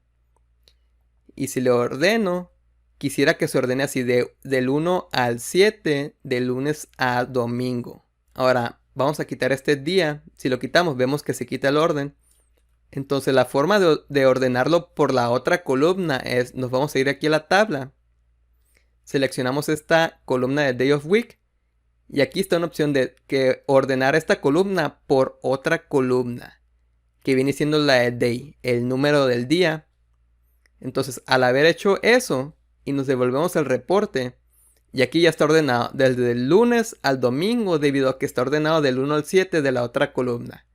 Y si le ordeno, quisiera que se ordene así del 1 al 7, de lunes a domingo. Ahora, vamos a quitar este día. Si lo quitamos, vemos que se quita el orden. Entonces la forma de ordenarlo por la otra columna es, nos vamos a ir aquí a la tabla. Seleccionamos esta columna de Day of Week. Y aquí está una opción de que ordenar esta columna por otra columna. Que viene siendo la de Day, el número del día. Entonces al haber hecho eso y nos devolvemos el reporte. Y aquí ya está ordenado desde el lunes al domingo debido a que está ordenado del 1 al 7 de la otra columna.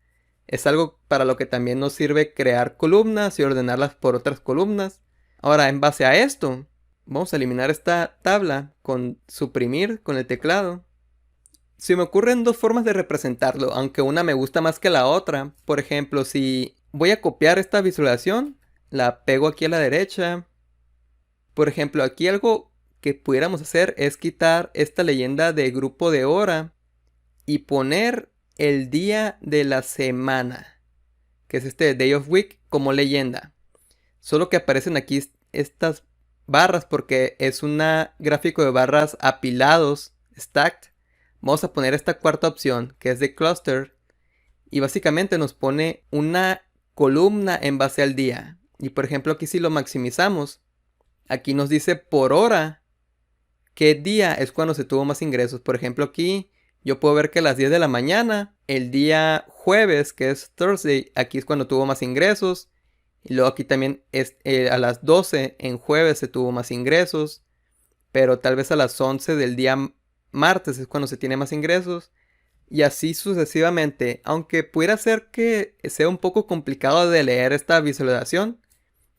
Es algo para lo que también nos sirve crear columnas y ordenarlas por otras columnas. Ahora, en base a esto, vamos a eliminar esta tabla con suprimir con el teclado. Se me ocurren dos formas de representarlo, aunque una me gusta más que la otra. Por ejemplo, si voy a copiar esta visualización, la pego aquí a la derecha. Por ejemplo, aquí algo que pudiéramos hacer es quitar esta leyenda de grupo de hora y poner el día de la semana, que es este Day of Week, como leyenda. Solo que aparecen aquí estas barras porque es un gráfico de barras apilados, stacked. Vamos a poner esta cuarta opción que es de cluster y básicamente nos pone una columna en base al día. Y por ejemplo aquí si lo maximizamos, aquí nos dice por hora qué día es cuando se tuvo más ingresos. Por ejemplo aquí yo puedo ver que a las 10 de la mañana, el día jueves que es Thursday, aquí es cuando tuvo más ingresos. Y luego aquí también es, a las 12 en jueves se tuvo más ingresos. Pero tal vez a las 11 del día martes es cuando se tiene más ingresos. Y así sucesivamente. Aunque pudiera ser que sea un poco complicado de leer esta visualización.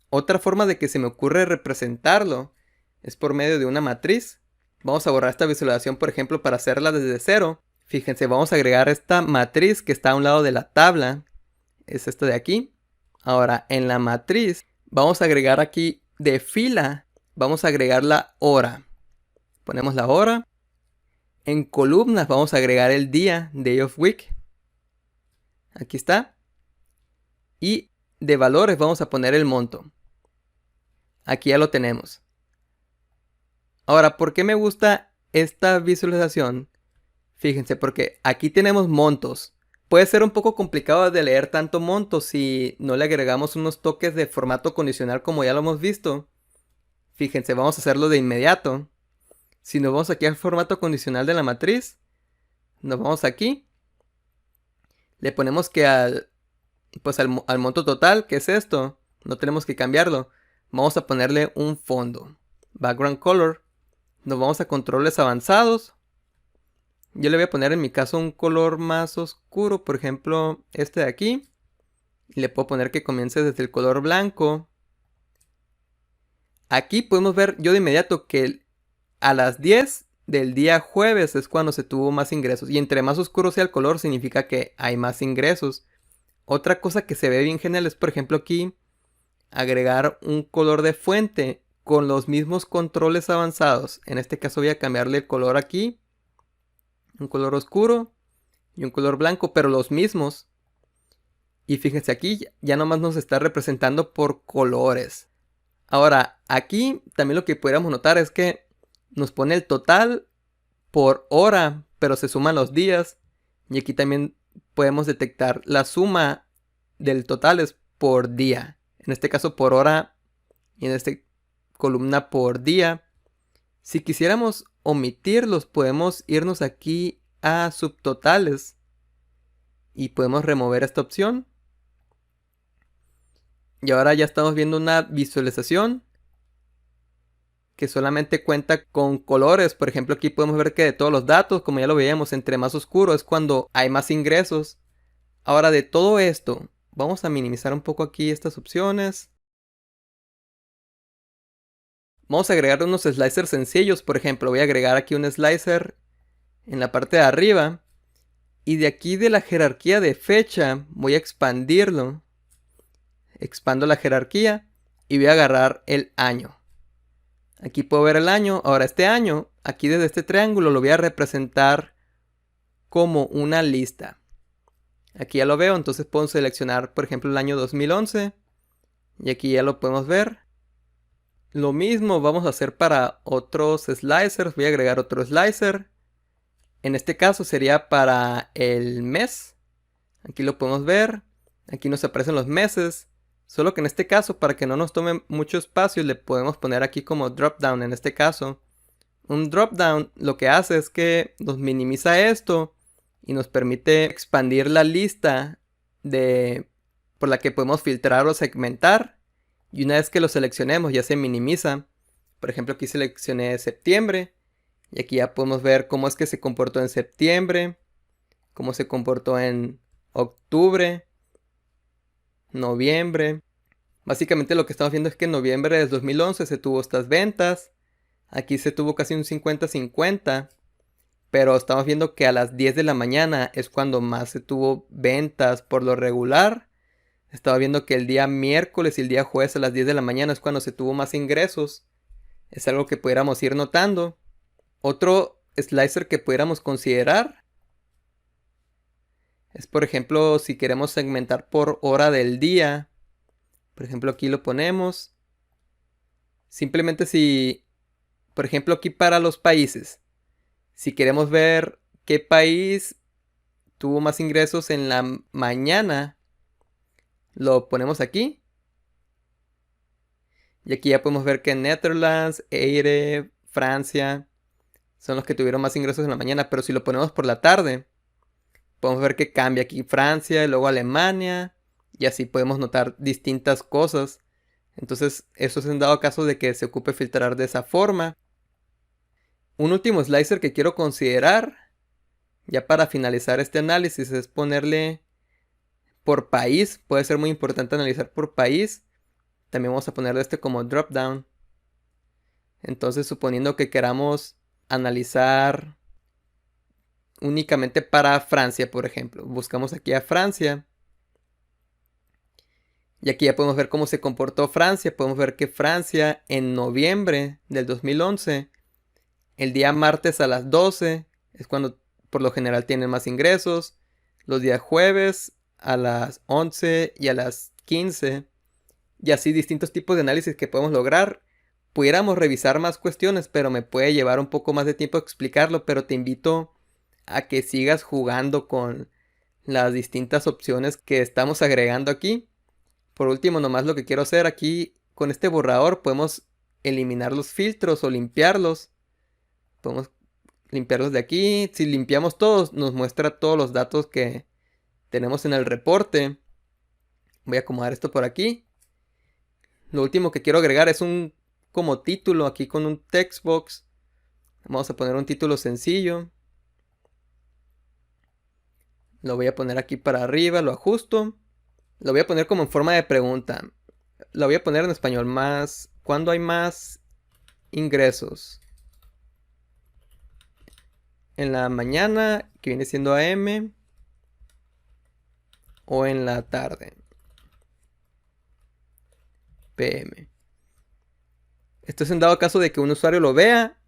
Otra forma de que se me ocurre representarlo es por medio de una matriz. Vamos a borrar esta visualización por ejemplo para hacerla desde cero. Fíjense, vamos a agregar esta matriz que está a un lado de la tabla. Es esta de aquí. Ahora en la matriz vamos a agregar aquí de fila. Vamos a agregar la hora. Ponemos la hora. En columnas vamos a agregar el día, Day of Week. Aquí está. Y de valores vamos a poner el monto. Aquí ya lo tenemos. Ahora, ¿por qué me gusta esta visualización? Fíjense, porque aquí tenemos montos. Puede ser un poco complicado de leer tanto monto si no le agregamos unos toques de formato condicional como ya lo hemos visto. Fíjense, vamos a hacerlo de inmediato. Si nos vamos aquí al formato condicional de la matriz, nos vamos aquí. Le ponemos que al monto total, que es esto, no tenemos que cambiarlo. Vamos a ponerle un fondo. Background color. Nos vamos a controles avanzados. Yo le voy a poner en mi caso un color más oscuro, por ejemplo este de aquí. Y le puedo poner que comience desde el color blanco. Aquí podemos ver yo de inmediato que a las 10 del día jueves es cuando se tuvo más ingresos. Y entre más oscuro sea el color significa que hay más ingresos. Otra cosa que se ve bien genial es por ejemplo aquí agregar un color de fuente con los mismos controles avanzados. En este caso voy a cambiarle el color aquí. Un color oscuro y un color blanco, pero los mismos. Y fíjense aquí ya nomás nos está representando por colores. Ahora aquí también lo que pudiéramos notar es que nos pone el total por hora, pero se suman los días. Y aquí también podemos detectar la suma del total es por día. En este caso por hora y en esta columna por día. Si quisiéramos omitirlos, podemos irnos aquí a subtotales. Y podemos remover esta opción. Y ahora ya estamos viendo una visualización que solamente cuenta con colores. Por ejemplo, aquí podemos ver que de todos los datos, como ya lo veíamos, entre más oscuro es cuando hay más ingresos. Ahora de todo esto, vamos a minimizar un poco aquí estas opciones. Vamos a agregar unos slicers sencillos. Por ejemplo, voy a agregar aquí un slicer en la parte de arriba. Y de aquí de la jerarquía de fecha, voy a expandirlo. Expando la jerarquía y voy a agarrar el año. Aquí puedo ver el año. Ahora este año, aquí desde este triángulo lo voy a representar como una lista. Aquí ya lo veo, entonces puedo seleccionar por ejemplo el año 2011. Y aquí ya lo podemos ver. Lo mismo vamos a hacer para otros slicers. Voy a agregar otro slicer. En este caso sería para el mes. Aquí lo podemos ver. Aquí nos aparecen los meses. Solo que en este caso, para que no nos tome mucho espacio, le podemos poner aquí como drop down en este caso. Un drop down lo que hace es que nos minimiza esto y nos permite expandir la lista por la que podemos filtrar o segmentar. Y una vez que lo seleccionemos ya se minimiza. Por ejemplo aquí seleccioné septiembre Y aquí ya podemos ver cómo es que se comportó en septiembre, cómo se comportó en octubre, noviembre. Básicamente lo que estamos viendo es que en noviembre del 2011 se tuvo estas ventas. Aquí se tuvo casi un 50-50. Pero estamos viendo que a las 10 de la mañana es cuando más se tuvo ventas por lo regular. Estaba viendo que el día miércoles y el día jueves a las 10 de la mañana es cuando se tuvo más ingresos. Es algo que pudiéramos ir notando. Otro slicer que pudiéramos considerar es, por ejemplo, si queremos segmentar por hora del día. Por ejemplo, aquí lo ponemos. Simplemente si, por ejemplo, aquí para los países. Si queremos ver qué país tuvo más ingresos en la mañana, lo ponemos aquí. Y aquí ya podemos ver que Netherlands, Eire, Francia son los que tuvieron más ingresos en la mañana. Pero si lo ponemos por la tarde, podemos ver que cambia aquí Francia y luego Alemania. Y así podemos notar distintas cosas. Entonces eso es en dado caso de que se ocupe filtrar de esa forma. Un último slicer que quiero considerar, ya para finalizar este análisis, es ponerle por país. Puede ser muy importante analizar por país. También vamos a ponerle este como drop down. Entonces, suponiendo que queramos analizar únicamente para Francia, por ejemplo. Buscamos aquí a Francia. Y aquí ya podemos ver cómo se comportó Francia. Podemos ver que Francia en noviembre del 2011, el día martes a las 12, es cuando por lo general tienen más ingresos. Los días jueves a las 11 y a las 15. Y así distintos tipos de análisis que podemos lograr. Pudiéramos revisar más cuestiones, pero me puede llevar un poco más de tiempo explicarlo. Pero te invito a que sigas jugando con las distintas opciones que estamos agregando aquí. Por último, nomás lo que quiero hacer aquí con este borrador, podemos eliminar los filtros o limpiarlos. Podemos limpiarlos de aquí. Si limpiamos todos, nos muestra todos los datos que tenemos en el reporte. Voy a acomodar esto por aquí. Lo último que quiero agregar es un como título aquí con un text box. Vamos a poner un título sencillo. Lo voy a poner aquí para arriba, lo ajusto. Lo voy a poner como en forma de pregunta. Lo voy a poner en español más. ¿Cuándo hay más ingresos? ¿En la mañana, que viene siendo AM? ¿O en la tarde? PM. Esto es en dado caso de que un usuario lo vea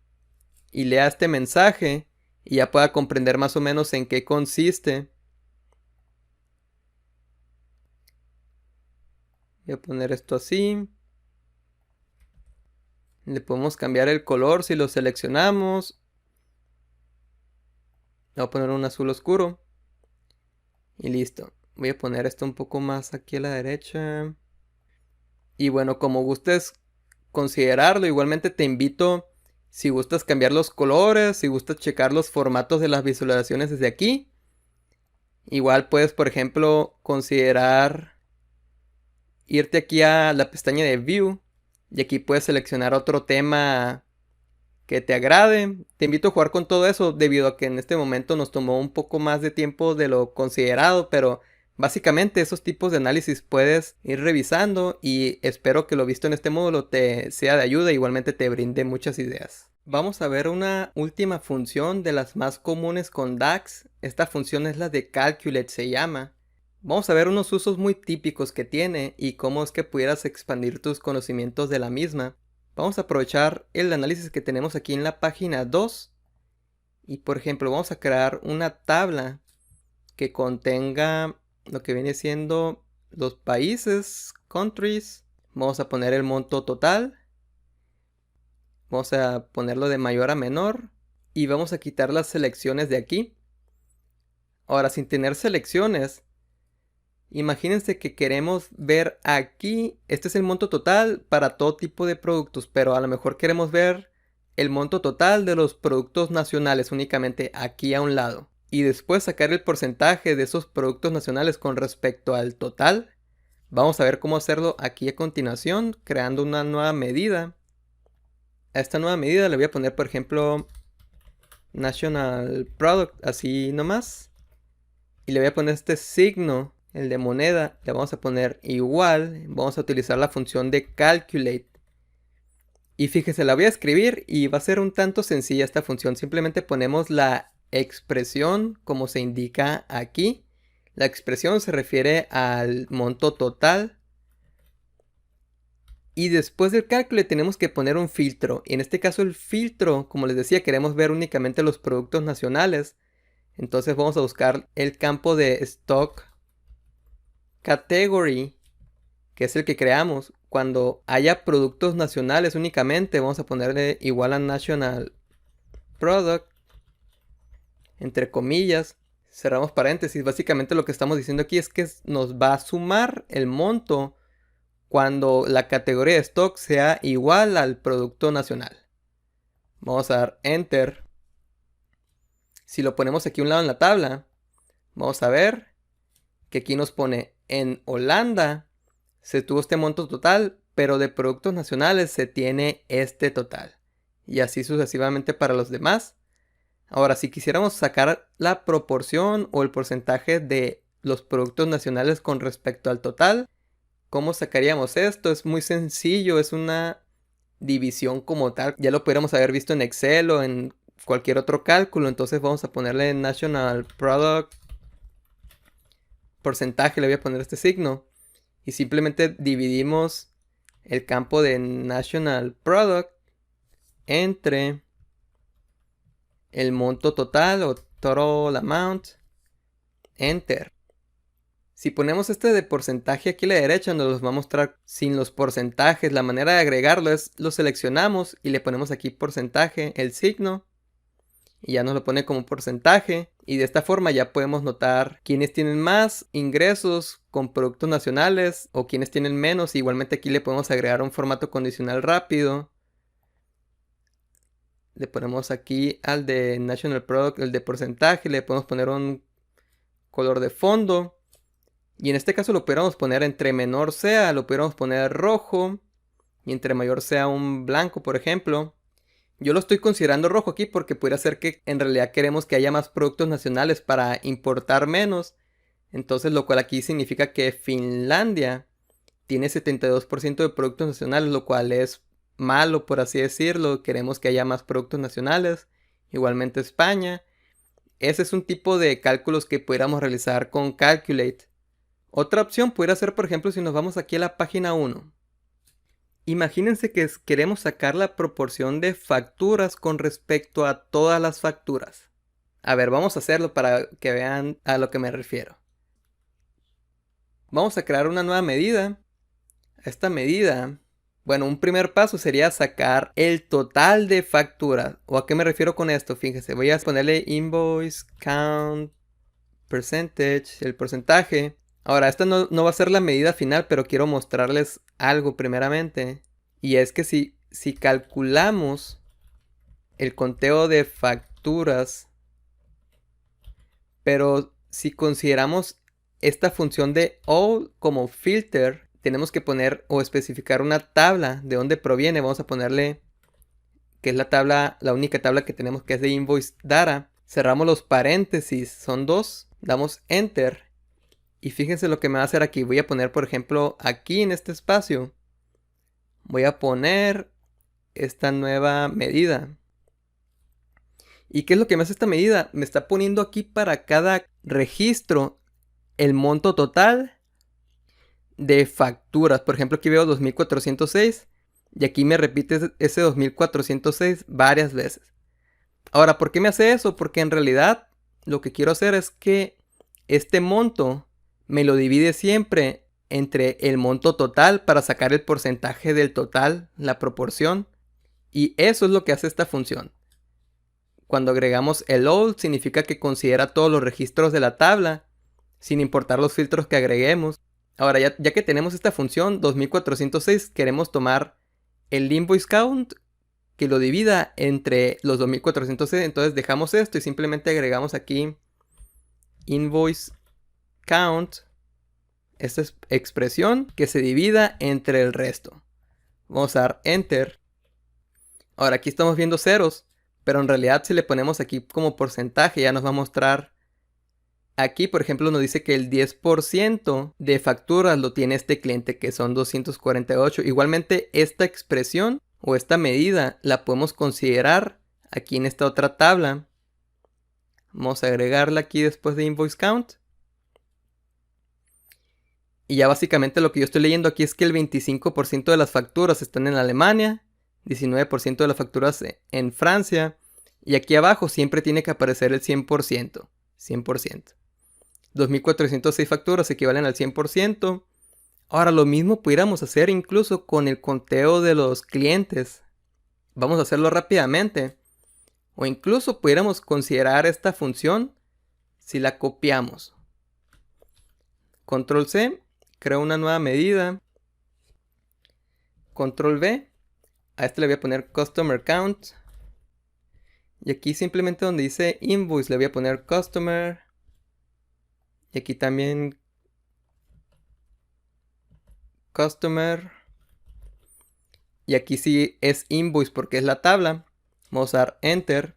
y lea este mensaje y ya pueda comprender más o menos en qué consiste. Voy a poner esto así. Le podemos cambiar el color si lo seleccionamos. Le voy a poner un azul oscuro. Y listo. Voy a poner esto un poco más aquí a la derecha. Y bueno, como gustes considerarlo, igualmente te invito, si gustas cambiar los colores, si gustas checar los formatos de las visualizaciones desde aquí. Igual puedes, por ejemplo, considerar irte aquí a la pestaña de View. Y aquí puedes seleccionar otro tema que te agrade. Te invito a jugar con todo eso debido a que en este momento nos tomó un poco más de tiempo de lo considerado, pero básicamente esos tipos de análisis puedes ir revisando y espero que lo visto en este módulo te sea de ayuda, igualmente te brinde muchas ideas. Vamos a ver una última función de las más comunes con DAX. Esta función es la de Calculate, se llama. Vamos a ver unos usos muy típicos que tiene y cómo es que pudieras expandir tus conocimientos de la misma. Vamos a aprovechar el análisis que tenemos aquí en la página 2 y por ejemplo vamos a crear una tabla que contenga lo que viene siendo los países, countries. Vamos a poner el monto total. Vamos a ponerlo de mayor a menor y vamos a quitar las selecciones de aquí. Ahora, sin tener selecciones, imagínense que queremos ver aquí, este es el monto total para todo tipo de productos, pero a lo mejor queremos ver el monto total de los productos nacionales únicamente aquí a un lado. Y después sacar el porcentaje de esos productos nacionales con respecto al total. Vamos a ver cómo hacerlo aquí a continuación, creando una nueva medida. A esta nueva medida le voy a poner, por ejemplo, national product, así nomás. Y le voy a poner este signo, el de moneda, le vamos a poner igual. Vamos a utilizar la función de calculate. Y fíjese, la voy a escribir y va a ser un tanto sencilla esta función. Simplemente ponemos la expresión como se indica aquí. La expresión se refiere al monto total. Y después del cálculo tenemos que poner un filtro. Y en este caso el filtro, como les decía, queremos ver únicamente los productos nacionales. Entonces vamos a buscar el campo de Stock Category, que es el que creamos. Cuando haya productos nacionales únicamente, vamos a ponerle igual a National Product, entre comillas, cerramos paréntesis. Básicamente lo que estamos diciendo aquí es que nos va a sumar el monto cuando la categoría de stock sea igual al producto nacional. Vamos a dar Enter. Si lo ponemos aquí a un lado en la tabla, vamos a ver que aquí nos pone en Holanda se tuvo este monto total, pero de productos nacionales se tiene este total. Y así sucesivamente para los demás. Ahora, si quisiéramos sacar la proporción o el porcentaje de los productos nacionales con respecto al total, ¿cómo sacaríamos esto? Es muy sencillo, es una división como tal. Ya lo pudiéramos haber visto en Excel o en cualquier otro cálculo. Entonces vamos a ponerle National Product porcentaje, le voy a poner este signo. Y simplemente dividimos el campo de National Product entre el monto total o total amount. Enter. Si ponemos este de porcentaje aquí a la derecha, nos los va a mostrar sin los porcentajes. La manera de agregarlo es lo seleccionamos y le ponemos aquí porcentaje, el signo. Y ya nos lo pone como porcentaje. Y de esta forma ya podemos notar quiénes tienen más ingresos con productos nacionales o quiénes tienen menos. Igualmente aquí le podemos agregar un formato condicional rápido. Le ponemos aquí al de National Product, el de porcentaje. Le podemos poner un color de fondo. Y en este caso lo pudiéramos poner entre menor sea, lo pudiéramos poner rojo. Y entre mayor sea un blanco, por ejemplo. Yo lo estoy considerando rojo aquí porque pudiera ser que en realidad queremos que haya más productos nacionales para importar menos. Entonces, lo cual aquí significa que Finlandia tiene 72% de productos nacionales, lo cual es malo, por así decirlo. Queremos que haya más productos nacionales. Igualmente España. Ese es un tipo de cálculos que pudiéramos realizar con Calculate. Otra opción pudiera ser, por ejemplo, si nos vamos aquí a la página 1. Imagínense que queremos sacar la proporción de facturas con respecto a todas las facturas. A ver, vamos a hacerlo para que vean a lo que me refiero. Vamos a crear una nueva medida. Esta medida, bueno, un primer paso sería sacar el total de facturas. ¿O a qué me refiero con esto? Fíjense, voy a ponerle invoice count percentage, el porcentaje. Ahora, esta no va a ser la medida final, pero quiero mostrarles algo primeramente. Y es que si calculamos el conteo de facturas, pero si consideramos esta función de all como filter, tenemos que poner o especificar una tabla de dónde proviene. Vamos a ponerle que es la tabla, la única tabla que tenemos, que es de invoice data. Cerramos los paréntesis, son 2, damos enter. Y fíjense lo que me va a hacer aquí. Voy a poner, por ejemplo, aquí en este espacio, voy a poner esta nueva medida. ¿Y qué es lo que me hace esta medida? Me está poniendo aquí para cada registro el monto total de facturas. Por ejemplo, aquí veo 2406 y aquí me repite ese 2406 varias veces. Ahora, ¿por qué me hace eso? Porque en realidad lo que quiero hacer es que este monto me lo divide siempre entre el monto total para sacar el porcentaje del total, la proporción. Y eso es lo que hace esta función. Cuando agregamos el all significa que considera todos los registros de la tabla, sin importar los filtros que agreguemos. Ahora, ya que tenemos esta función 2406, queremos tomar el invoice count que lo divida entre los 2406. Entonces dejamos esto y simplemente agregamos aquí invoice count, esta expresión que se divida entre el resto. Vamos a dar enter. Ahora aquí estamos viendo ceros Pero en realidad si le ponemos aquí como porcentaje ya nos va a mostrar. Aquí por ejemplo nos dice que el 10% de facturas lo tiene este cliente, que son 248. Igualmente esta expresión o esta medida la podemos considerar aquí en esta otra tabla. Vamos a agregarla aquí después de invoice count. Y ya básicamente lo que yo estoy leyendo aquí es que el 25% de las facturas están en Alemania, 19% de las facturas en Francia, y aquí abajo siempre tiene que aparecer el 100%. 100%. 2.406 facturas equivalen al 100%. Ahora lo mismo pudiéramos hacer incluso con el conteo de los clientes. Vamos a hacerlo rápidamente. O incluso pudiéramos considerar esta función si la copiamos. Control C, creo una nueva medida. Control V, a este le voy a poner Customer Count. Y aquí simplemente donde dice Invoice le voy a poner Customer. Y aquí también Customer. Y aquí sí es Invoice porque es la tabla. Vamos a dar Enter.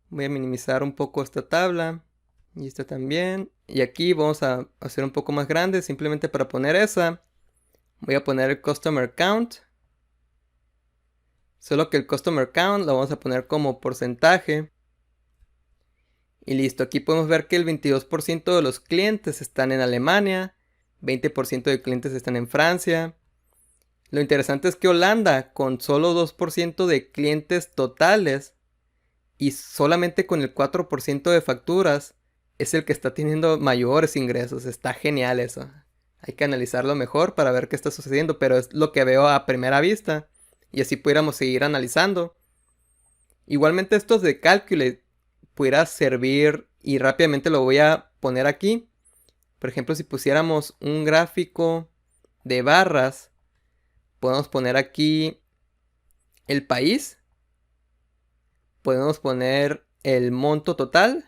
Voy a minimizar un poco esta tabla. Y esta también. Y aquí vamos a hacer un poco más grande. Simplemente para poner esa. Voy a poner el Customer Count. Solo que el Customer Count lo vamos a poner como porcentaje. Y listo. Aquí podemos ver que el 22% de los clientes están en Alemania. 20% de clientes están en Francia. Lo interesante es que Holanda, con solo 2% de clientes totales y solamente con el 4% de facturas, es el que está teniendo mayores ingresos. Está genial eso. Hay que analizarlo mejor para ver qué está sucediendo, pero es lo que veo a primera vista. Y así pudiéramos seguir analizando. Igualmente estos de Calculate pudiera servir y rápidamente lo voy a poner aquí. Por ejemplo, si pusiéramos un gráfico de barras, podemos poner aquí el país. Podemos poner el monto total.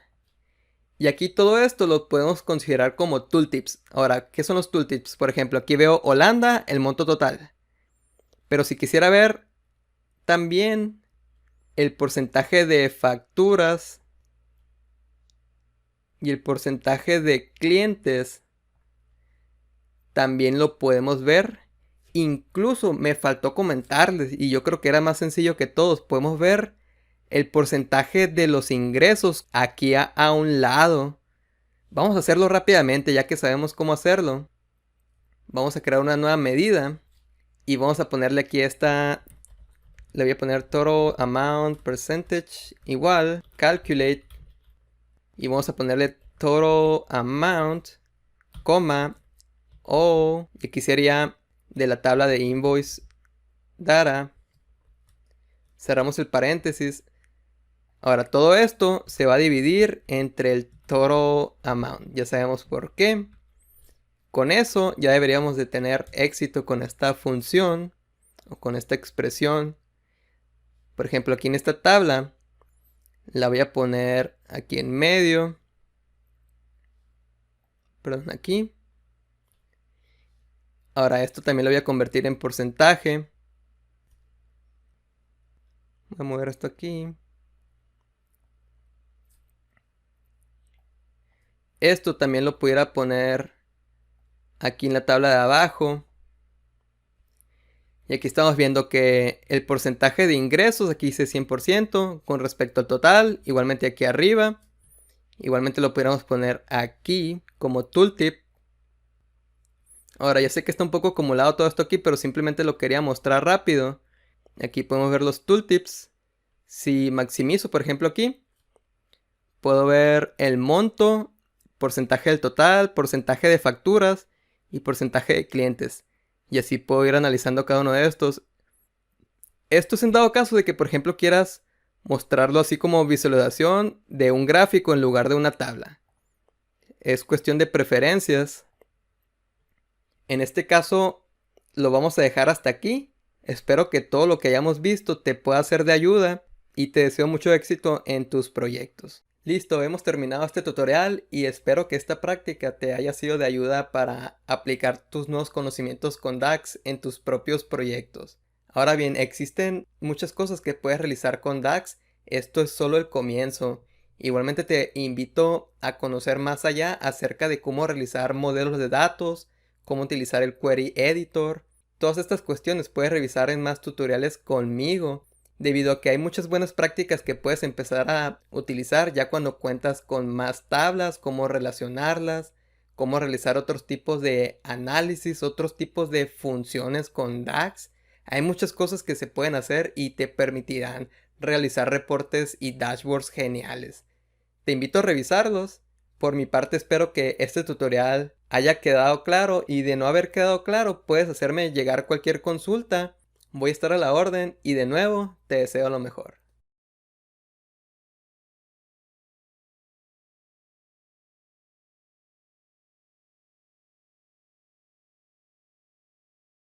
Y aquí todo esto lo podemos considerar como tooltips. Ahora, ¿qué son los tooltips? Por ejemplo, aquí veo Holanda, el monto total. Pero si quisiera ver también el porcentaje de facturas y el porcentaje de clientes, también lo podemos ver. Incluso me faltó comentarles, y yo creo que era más sencillo que todos. Podemos ver el porcentaje de los ingresos aquí a un lado. Vamos a hacerlo rápidamente ya que sabemos cómo hacerlo. Vamos a crear una nueva medida y vamos a ponerle aquí esta. Le voy a poner total amount percentage igual calculate y vamos a ponerle total amount coma o y aquí sería de la tabla de invoice data. Cerramos el paréntesis. Ahora todo esto se va a dividir entre el total amount. Ya sabemos por qué. Con eso ya deberíamos de tener éxito con esta función o con esta expresión. Por ejemplo, aquí en esta tabla la voy a poner aquí en medio. Perdón, aquí. Ahora esto también lo voy a convertir en porcentaje. Voy a mover esto aquí. Esto también lo pudiera poner aquí en la tabla de abajo. Y aquí estamos viendo que el porcentaje de ingresos, aquí dice 100% con respecto al total. Igualmente aquí arriba. Igualmente lo pudiéramos poner aquí como tooltip. Ahora ya sé que está un poco acumulado todo esto aquí, pero simplemente lo quería mostrar rápido. Aquí podemos ver los tooltips. Si maximizo, por ejemplo, aquí, puedo ver el monto, porcentaje del total, porcentaje de facturas y porcentaje de clientes. Y así puedo ir analizando cada uno de estos. Esto es en dado caso de que, por ejemplo, quieras mostrarlo así como visualización de un gráfico en lugar de una tabla. Es cuestión de preferencias. En este caso lo vamos a dejar hasta aquí. Espero que todo lo que hayamos visto te pueda ser de ayuda y te deseo mucho éxito en tus proyectos. Listo, hemos terminado este tutorial y espero que esta práctica te haya sido de ayuda para aplicar tus nuevos conocimientos con DAX en tus propios proyectos. Ahora bien, existen muchas cosas que puedes realizar con DAX. Esto es solo el comienzo. Igualmente te invito a conocer más allá acerca de cómo realizar modelos de datos, cómo utilizar el Query Editor. Todas estas cuestiones puedes revisar en más tutoriales conmigo, debido a que hay muchas buenas prácticas que puedes empezar a utilizar ya cuando cuentas con más tablas, cómo relacionarlas, cómo realizar otros tipos de análisis, otros tipos de funciones con DAX. Hay muchas cosas que se pueden hacer y te permitirán realizar reportes y dashboards geniales. Te invito a revisarlos. Por mi parte espero que este tutorial haya quedado claro, y de no haber quedado claro puedes hacerme llegar cualquier consulta. Voy a estar a la orden y de nuevo te deseo lo mejor.